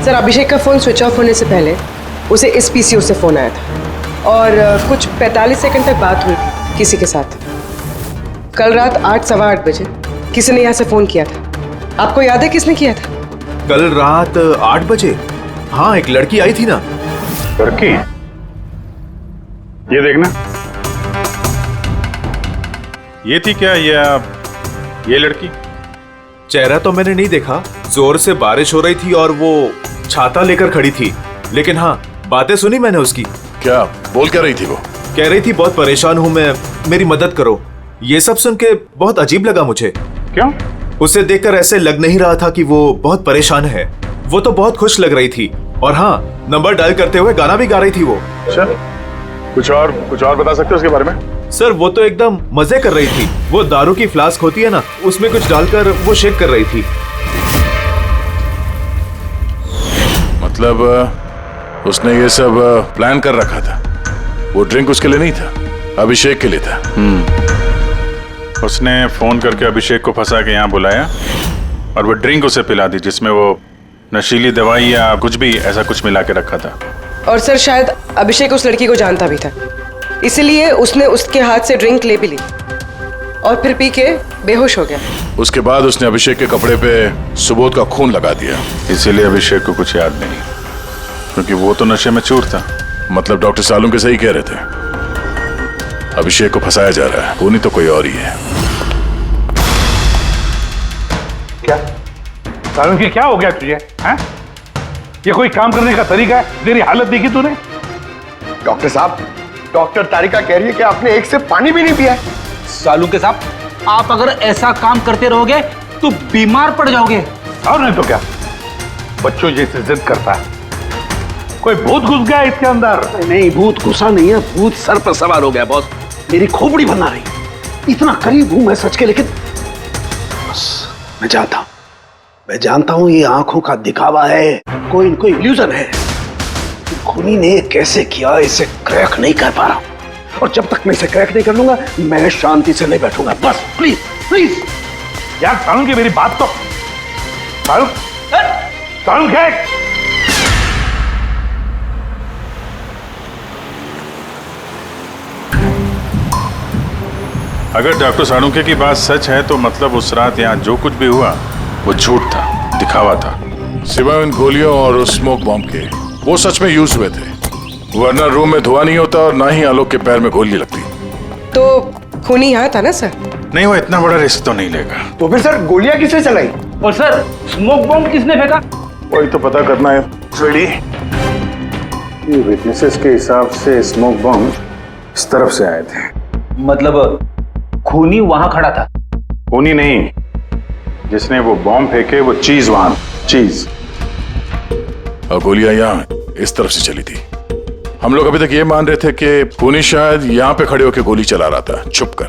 सर अभिषेक का फोन स्विच ऑफ होने से पहले उसे इस पीसीओ से फोन आया था और कुछ 45 सेकंड तक बात हुई थी किसी के साथ। कल रात 8 सवा 8 बजे किसी ने यहाँ से फोन किया था। आपको याद है किसने किया था? कल रात 8 बजे? हाँ, एक लड़की आई थी ना। लड़की? ये देखना, ये थी क्या ये लड़की? चेहरा तो मैंने नहीं देखा, जोर से बारिश हो रही थी और वो छाता लेकर खड़ी थी, लेकिन हाँ बातें सुनी मैंने उसकी। क्या बोल क्या रही थी वो? कह रही थी बहुत परेशान हूँ मैं, मेरी मदद करो। ये सब सुन के बहुत अजीब लगा मुझे। क्यों? उसे देखकर ऐसे लग नहीं रहा था कि वो बहुत परेशान है। वो तो बहुत खुश लग रही थी, और हाँ नंबर डायल करते हुए गाना भी गा रही थी वो। अच्छा, कुछ और बता सकते हो उसके बारे में? सर वो तो एकदम मजे कर रही थी। वो दारू की फ्लास्क होती है ना, उसमें कुछ डालकर वो शेक कर रही थी। मतलब उसने ये सब प्लान कर रखा था। वो ड्रिंक उसके लिए नहीं था, अभिषेक के लिए था। उसने फोन करके अभिषेक को फंसा के यहाँ बुलाया और वो ड्रिंक उसे पिला दी जिसमें वो नशीली दवाई या कुछ भी ऐसा कुछ मिला के रखा था। और सर शायद अभिषेक उस लड़की को जानता भी था, इसलिए उसने उसके हाथ से ड्रिंक ले भी ली और फिर पी के बेहोश हो गया। उसके बाद उसने अभिषेक के कपड़े पे सुबोध का खून लगा दिया, इसीलिए अभिषेक को कुछ याद नहीं, क्योंकि वो तो नशे में चूर था। मतलब डॉक्टर सालुंके सही कह रहे थे, अभिषेक को फंसाया जा रहा है, वो नहीं तो कोई और ही है। क्या सालुंके, क्या हो गया तुझे? हैं? ये कोई काम करने का तरीका है? तेरी हालत देखी तूने? डॉक्टर साहब, डॉक्टर तारिका कह रही है कि आपने एक से पानी भी नहीं पिया है। सालू के साहब, आप अगर ऐसा काम करते रहोगे तो बीमार पड़ जाओगे। और नहीं तो क्या, बच्चों जैसे जिद करता है। कोई भूत घुस गया इसके अंदर। नहीं, भूत घुसा नहीं है, भूत सर पर सवार हो गया बॉस। मेरी खोपड़ी बना रही, इतना करीब हूं मैं सच के, लेकिन बस मैं जानता हूं ये आंखों का दिखावा है, कोई इनको इल्यूजन है। खूनी ने कैसे किया इसे क्रैक नहीं कर पा रहा हूं, और जब तक मैं इसे क्रैक नहीं कर लूंगा मैं शांति से नहीं बैठूंगा। बस प्लीज प्लीज यार सारुण की मेरी बात तो सारुण क्या अगर डॉक्टर साणुके की बात सच है तो मतलब उस रात यहाँ जो कुछ भी हुआ वो झूठ था, दिखावा था। सिवाय उन गोलियों और उस स्मोक बॉम्ब के, वो सच में यूज हुए थे, वरना रूम में धुआं नहीं होता और ना ही आलोक के पैर में गोली लगती। तो खूनी यहाँ था ना सर? नहीं, वो इतना बड़ा रिस्क तो नहीं लेगा। तो फिर सर गोलियां किसने चलाई? और सर स्मोक बॉम्ब किसने फेंका? वही तो पता करना है फ्रेडी। ये विटनेसेस के हिसाब से स्मोक बॉम्ब इस तरफ से आए थे। मतलब खूनी वहां खड़ा था? खूनी नहीं, जिसने वो बॉम्ब फेंके वो चीज वहां, चीज। और गोलियां यहाँ इस तरफ से चली थी। हम लोग अभी तक ये मान रहे थे कि खूनी शायद यहाँ पे खड़े होकर गोली चला रहा था छुप कर।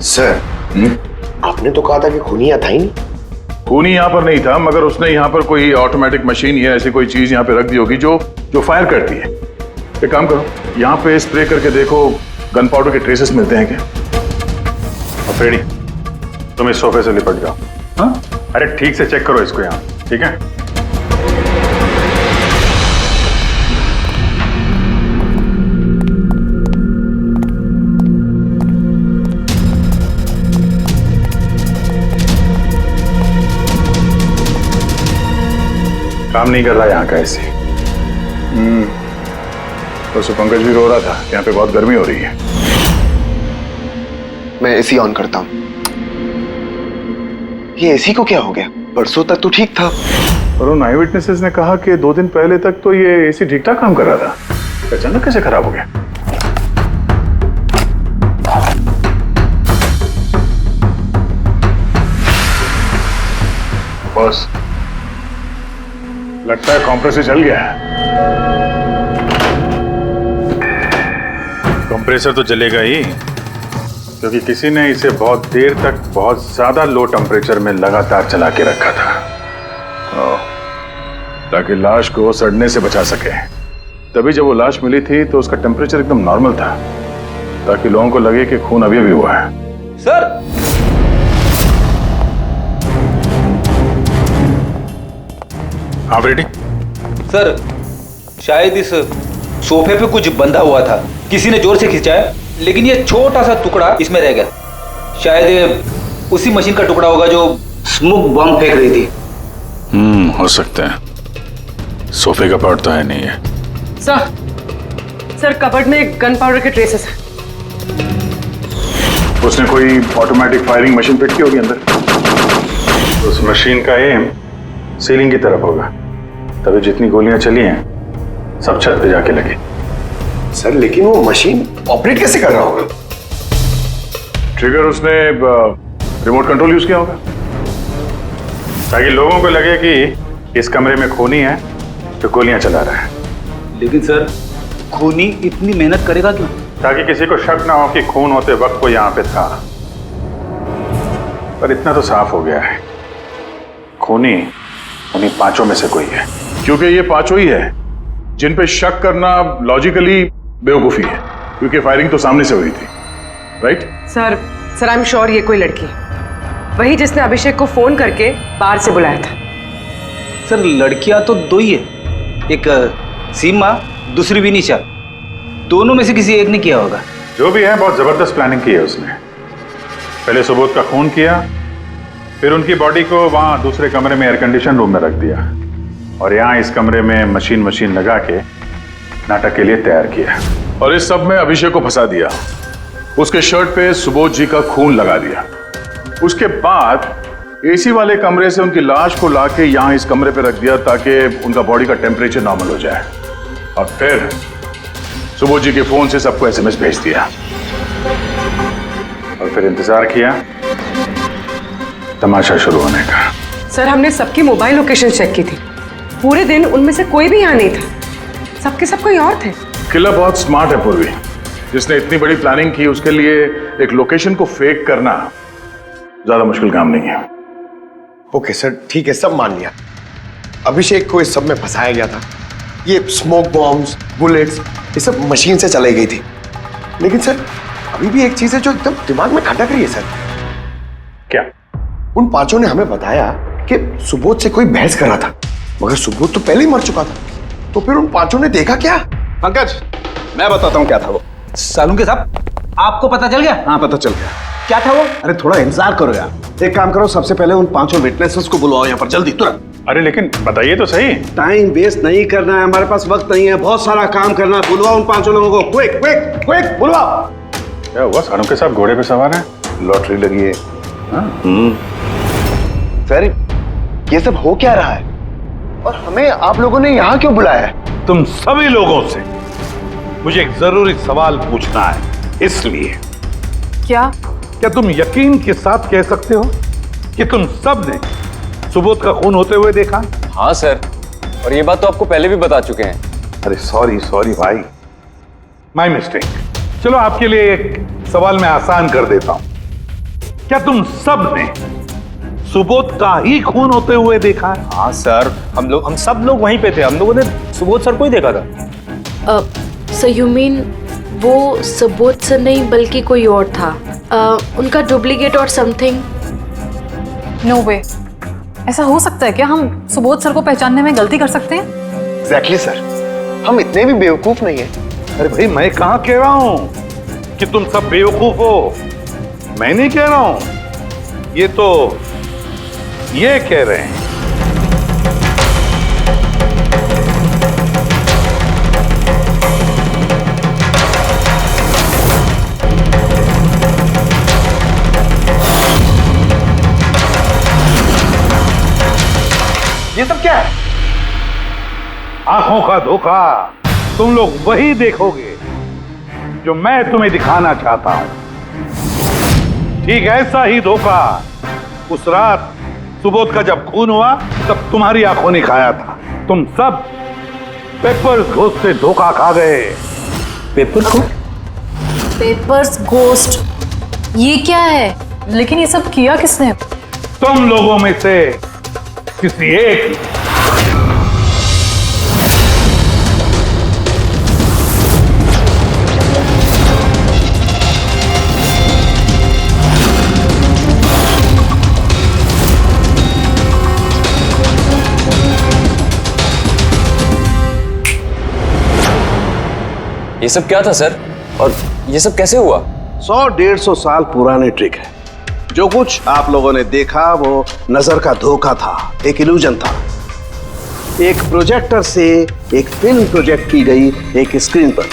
सर आपने तो कहा था कि खूनी यहाँ था ही नहीं। खूनी यहाँ पर नहीं था, मगर उसने यहाँ पर कोई ऑटोमेटिक मशीन या ऐसी कोई चीज यहाँ पे रख दी होगी जो फायर करती है। एक काम करो, यहाँ पे स्प्रे करके देखो गन पाउडर के ट्रेसेस मिलते हैं क्या। और फ्रेडी, तुम इस सोफे से लिपट जाओ। हाँ? अरे ठीक से चेक करो इसको यहाँ, ठीक है? काम नहीं कर रहा यहाँ का ऐसे। तो पंकज भी रो रहा था, यहाँ पे बहुत गर्मी हो रही है। मैं एसी ऑन करता हूँ। ये एसी को क्या हो गया? परसों तक तो ठीक था। और उन आई विटनेसेस ने कहा कि 2 दिन पहले तक तो ये एसी ठीक ठाक काम कर रहा था, अचानक कैसे खराब हो गया? बॉस, लगता है कंप्रेसर जल गया है। कंप्रेसर तो जलेगा ही, क्योंकि किसी ने इसे बहुत देर तक बहुत ज्यादा लो टेम्परेचर में लगातार चला के रखा था, ताकि लाश को सड़ने से बचा सके। तभी जब वो लाश मिली थी तो उसका टेम्परेचर एकदम नॉर्मल था, ताकि लोगों को लगे कि खून अभी हुआ है। सर, हाँ रेडी? सर, शायद इस सोफे पे कुछ बंधा हुआ था, किसी ने जोर से खींचा है, लेकिन ये छोटा सा टुकड़ा इसमें रह गया। शायद ये उसी मशीन का टुकड़ा होगा जो स्मोक बॉम्ब फेंक रही थी। हो सकता है। सोफे का पार्ट तो है नहीं है। सर कबर्ड में गन पाउडर के ट्रेसेस हैं। उसने कोई ऑटोमेटिक फायरिंग मशीन फिट की होगी अंदर। उस मशीन का एम सीलिंग की तरफ होगा, तभी जितनी गोलियां चली हैं सब छत पे जाके लगी। सर लेकिन वो मशीन ऑपरेट कैसे कर रहा होगा? ट्रिगर उसने रिमोट कंट्रोल यूज किया होगा, ताकि लोगों को लगे कि इस कमरे में खूनी है तो गोलियां चला रहा है। लेकिन सर, खूनी इतनी मेहनत करेगा क्यों? ताकि किसी को शक ना हो कि खून होते वक्त वो यहाँ पे था। पर इतना तो साफ हो गया है, खूनी उन्हीं 5 में से कोई है, क्योंकि ये 5 ही है जिन पे शक करना लॉजिकली बेवकूफी है, क्योंकि फायरिंग तो सामने से हुई थी, right? Sir I am sure ये कोई लड़की है, वही जिसने अभिषेक को फोन करके बाहर से बुलाया था। सर लड़कियां तो 2 ही है, एक सीमा, दूसरी विनीशा। दोनों में से किसी एक ने किया होगा। जो भी है, बहुत जबरदस्त प्लानिंग की है उसने। पहले सुबोध का खून किया, फिर उनकी बॉडी को वहां दूसरे कमरे में एयर कंडीशन रूम में रख दिया, और यहाँ इस कमरे में मशीन लगा के नाटक के लिए तैयार किया। और इस सब में अभिषेक को फंसा दिया, उसके शर्ट पे सुबोध जी का खून लगा दिया। उसके बाद एसी वाले कमरे से उनकी लाश को लाके यहाँ इस कमरे पे रख दिया, ताकि उनका बॉडी का टेम्परेचर नॉर्मल हो जाए। और फिर सुबोध जी के फोन से सबको एसएमएस भेज दिया और फिर इंतजार किया तमाशा शुरू होने का। सर हमने सबकी मोबाइल लोकेशन चेक की थी, पूरे दिन उनमें से कोई भी यहाँ नहीं था, सबके सब कोई और थे। किला बहुत स्मार्ट है पूर्वी, जिसने इतनी बड़ी प्लानिंग की उसके लिए एक लोकेशन को फेक करना ज्यादा मुश्किल काम नहीं है। ओके सर, ठीक है, सब मान लिया। अभिषेक को इस सब में फंसाया गया था। ये स्मोक बॉम्ब्स, बुलेट्स, ये सब मशीन से चलाई गई थी। लेकिन सर अभी भी एक चीज है जो एकदम दिमाग में खटक रही है सर। क्या? उन पांचों ने हमें बताया कि सुबोध से कोई बहस कर रहा था, मगर सुबोध तो पहले ही मर चुका था। तो फिर उन पांचों ने देखा क्या? पंकज, मैं बताता हूँ क्या था वो। सालुंके साहब, आपको पता चल गया? हाँ पता चल गया। क्या था वो? अरे थोड़ा इंतजार करो यार। एक काम करो, सबसे पहले उन पांचों विटनेसेस को बुलवाओ यहाँ पर जल्दी, तुरंत। अरे लेकिन बताइए तो सही। टाइम वेस्ट नहीं करना है, हमारे पास वक्त नहीं है, बहुत सारा काम करना है। बुलवाओ उन पांचों लोगों को, क्विक क्विक क्विक बुलवाओ। क्या हुआ? सारों के साथ घोड़े पे सवार है, लॉटरी लगी है। सर ये सब हो क्या रहा है और हमें आप लोगों ने यहाँ क्यों बुलाया है? तुम सभी लोगों से मुझे एक जरूरी सवाल पूछना है, इसलिए। क्या? क्या तुम यकीन के साथ कह सकते हो कि तुम सब ने सुबोध का खून होते हुए देखा? हाँ सर, और ये बात तो आपको पहले भी बता चुके हैं। अरे सॉरी भाई, माय मिस्टेक। चलो आपके लिए एक सवाल मैं आसान कर देता हूं। क्या तुम सब ने सुबोध का ही खून होते हुए देखा है? हाँ सर, हम सब लोग वहीं पे थे, हम लोगों ने सुबोध सर को ही देखा था। सो यू मीन वो सुबोध सर नहीं बल्कि कोई और था, उनका डुप्लीकेट और समथिंग? नो वे, ऐसा हो सकता है क्या? हम सुबोध सर को पहचानने में गलती कर सकते हैं? एग्जैक्टली सर, हम इतने भी बेवकूफ नहीं है। अरे भाई, मैं कहां कह रहा हूं कि तुम सब बेवकूफ हो, मैं नहीं कह रहा हूं, ये तो ये कह रहे हैं। ये सब क्या है? आंखों का धोखा। तुम लोग वही देखोगे जो मैं तुम्हें दिखाना चाहता हूं। ठीक ऐसा ही धोखा उस रात सुबोध का जब खून हुआ तब तुम्हारी आंखों ने खाया था। तुम सब पेपर्स घोस्ट से धोखा खा गए। पेपर्स घोस्ट, ये क्या है? लेकिन ये सब किया किसने? तुम लोगों में से किसी एक ने। ये सब क्या था सर, और ये सब कैसे हुआ? 100-150 साल पुराने ट्रिक है। जो कुछ आप लोगों ने देखा वो नजर का धोखा था, एक इल्यूजन था। एक प्रोजेक्टर से एक फिल्म प्रोजेक्ट की गई एक स्क्रीन पर,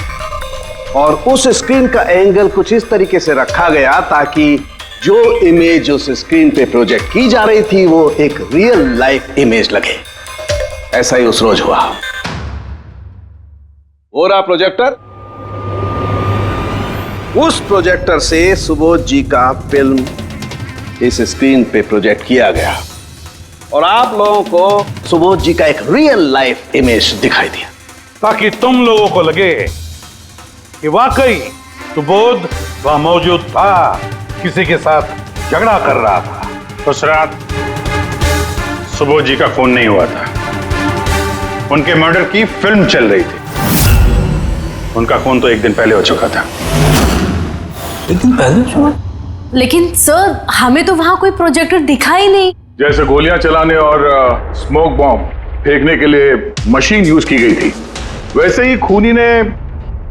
और उस स्क्रीन का एंगल कुछ इस तरीके से रखा गया ताकि जो इमेज उस स्क्रीन पे प्रोजेक्ट की जा रही थी वो एक रियल लाइफ इमेज लगे। ऐसा ही उस रोज हुआ। हो रहा प्रोजेक्टर, उस प्रोजेक्टर से सुबोध जी का फिल्म इस स्क्रीन पे प्रोजेक्ट किया गया और आप लोगों को सुबोध जी का एक रियल लाइफ इमेज दिखाई दिया, ताकि तुम लोगों को लगे कि वाकई सुबोध वहां मौजूद था, किसी के साथ झगड़ा कर रहा था। उस रात सुबोध जी का खून नहीं हुआ था, उनके मर्डर की फिल्म चल रही थी। उनका खून तो एक दिन पहले हो चुका था। एक दिन पहले? लेकिन सर हमें तो वहां कोई प्रोजेक्टर दिखा ही नहीं। जैसे गोलियां चलाने और स्मोक बॉम्ब फेंकने के लिए मशीन यूज की गई थी, वैसे ही खूनी ने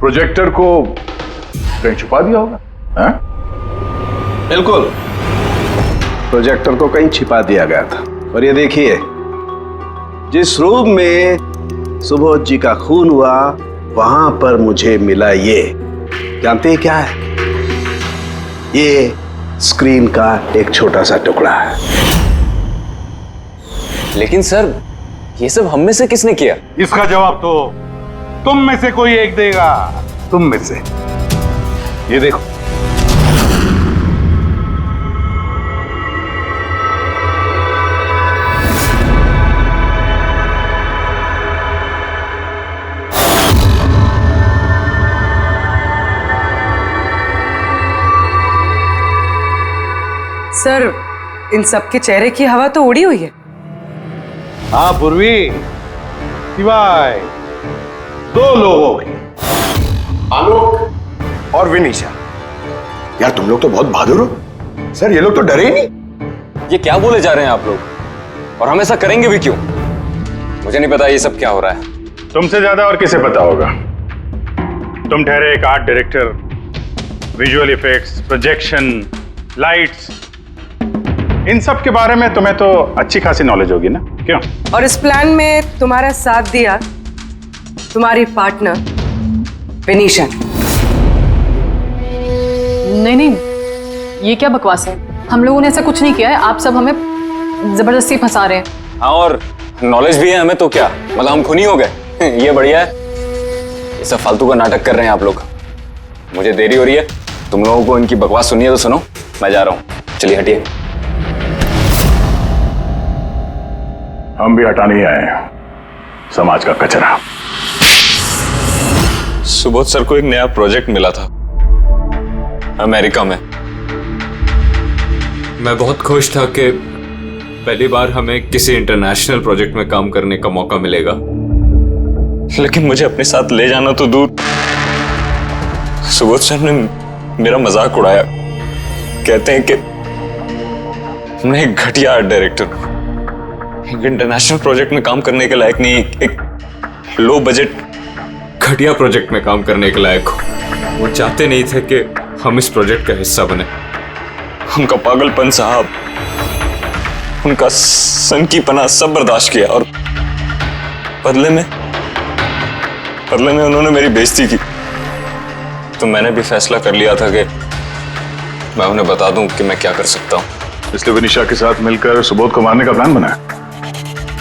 प्रोजेक्टर को कहीं छुपा दिया होगा। हाँ? बिल्कुल, प्रोजेक्टर को कहीं छिपा दिया गया था। और ये देखिए, जिस रूम में सुबोध जी का खून हुआ वहां पर मुझे मिला ये, जानते हैं क्या है? ये स्क्रीन का एक छोटा सा टुकड़ा है। लेकिन सर, ये सब हम में से किसने किया? इसका जवाब तो तुम में से कोई एक देगा। तुम में से। ये देखो, सर, इन सबके चेहरे की हवा तो उड़ी हुई है। हाँ पूर्वी, सिवाय 2 लोगों की, आलोक और विनीशा। यार तुम लोग तो बहुत बहादुर हो। सर ये लोग तो डरे ही नहीं। ये क्या बोले जा रहे हैं आप लोग? और हम ऐसा करेंगे भी क्यों? मुझे नहीं पता ये सब क्या हो रहा है। तुमसे ज्यादा और किसे पता होगा? तुम ठहरे एक art director, visual effects, projection, lights, इन सब के बारे में तुम्हें तो अच्छी खासी नॉलेज होगी ना, क्यों? और इस प्लान में तुम्हारा साथ दिया तुम्हारी पार्टनर विनीशा। नहीं नहीं, ये क्या बकवास है? हम लोगों ने ऐसा कुछ नहीं किया है। आप सब हमें जबरदस्ती फंसा रहे हैं। हाँ, और नॉलेज भी है हमें तो क्या, मतलब हम खूनी हो गए? ये बढ़िया है। ये सब फालतू का नाटक कर रहे हैं आप लोग। मुझे देरी हो रही है, तुम लोगों को इनकी बकवास सुनिए तो सुनो, मैं जा रहा हूँ। चलिए हटिए। हम भी हटाने ही आए हैं समाज का कचरा। सुबोध सर को एक नया प्रोजेक्ट मिला था अमेरिका में। मैं बहुत खुश था कि पहली बार हमें किसी इंटरनेशनल प्रोजेक्ट में काम करने का मौका मिलेगा, लेकिन मुझे अपने साथ ले जाना तो दूर। सुबोध सर ने मेरा मजाक उड़ाया, कहते हैं कि मैं एक घटिया आर्ट डायरेक्टर हूं, एक इंटरनेशनल प्रोजेक्ट में काम करने के लायक नहीं, एक लो बजट घटिया प्रोजेक्ट में काम करने के लायक हूं। वो चाहते नहीं थे कि हम इस प्रोजेक्ट का हिस्सा बने। उनका पागलपन साहब, उनका सनकीपना सब बर्दाश्त किया, और बदले में उन्होंने मेरी बेइज्जती की। तो मैंने भी फैसला कर लिया था कि मैं उन्हें बता दूं कि मैं क्या कर सकता हूं। इसलिए विनीशा के साथ मिलकर सुबोध को मारने का प्लान बनाया।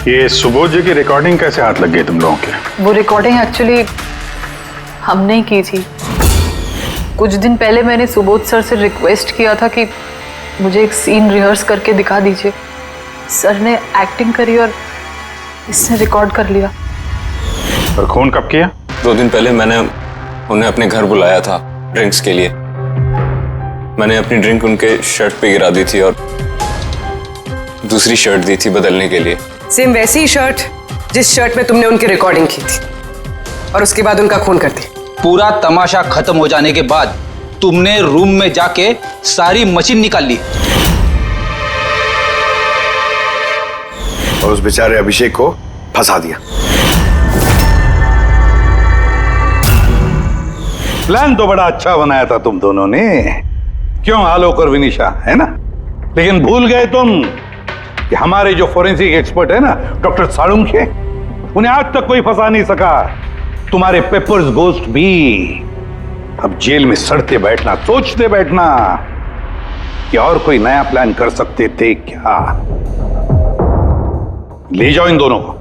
ये सुबोध जी की रिकॉर्डिंग कैसे हाथ लग गई तुम लोगों के? वो रिकॉर्डिंग एक्चुअली हमने ही की थी। कुछ दिन पहले मैंने सुबोध सर से रिक्वेस्ट किया था कि मुझे एक सीन रिहर्स करके दिखा दीजिए। सर ने एक्टिंग करी और इसने रिकॉर्ड कर लिया। और खून कब किया? 2 दिन पहले मैंने उन्हें अपने घर बुलाया था ड्रिंक्स के लिए। मैंने अपनी ड्रिंक उनके शर्ट पे गिरा दी थी और दूसरी शर्ट दी थी बदलने के लिए। सेम वैसी ही शर्ट जिस शर्ट में तुमने उनकी रिकॉर्डिंग की थी, और उसके बाद उनका खून कर दिया। पूरा तमाशा खत्म हो जाने के बाद तुमने रूम में जाके सारी मशीन निकाल ली और उस बेचारे अभिषेक को फंसा दिया। प्लान तो बड़ा अच्छा बनाया था तुम दोनों ने, क्यों आलोक और विनीशा, है ना? लेकिन भूल गए तुम कि हमारे जो फोरेंसिक एक्सपर्ट है ना, डॉक्टर सालुंखे, उन्हें आज तक कोई फंसा नहीं सका। तुम्हारे पेपर्स गोस्ट भी अब जेल में सड़ते बैठना, सोचते बैठना कि और कोई नया प्लान कर सकते थे क्या। ले जाओ इन दोनों को।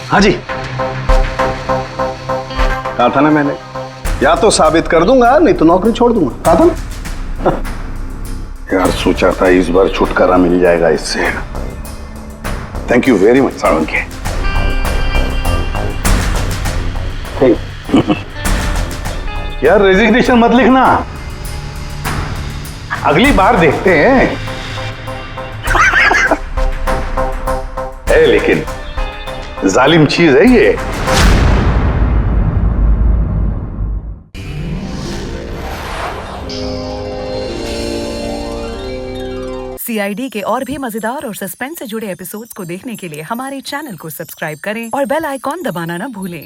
हाँ जी, कहा था ना मैंने, या तो साबित कर दूंगा नहीं तो नौकरी छोड़ दूंगा, कहा था ना। यार सोचा था इस बार छुटकारा मिल जाएगा इससे। Thank you very much Salunkhe. यार रेजिग्नेशन मत लिखना, अगली बार देखते हैं। है लेकिन जालिम चीज है ये। CID के और भी मजेदार और सस्पेंस से जुड़े एपिसोड्स को देखने के लिए हमारे चैनल को सब्सक्राइब करें और बेल आइकॉन दबाना ना भूलें।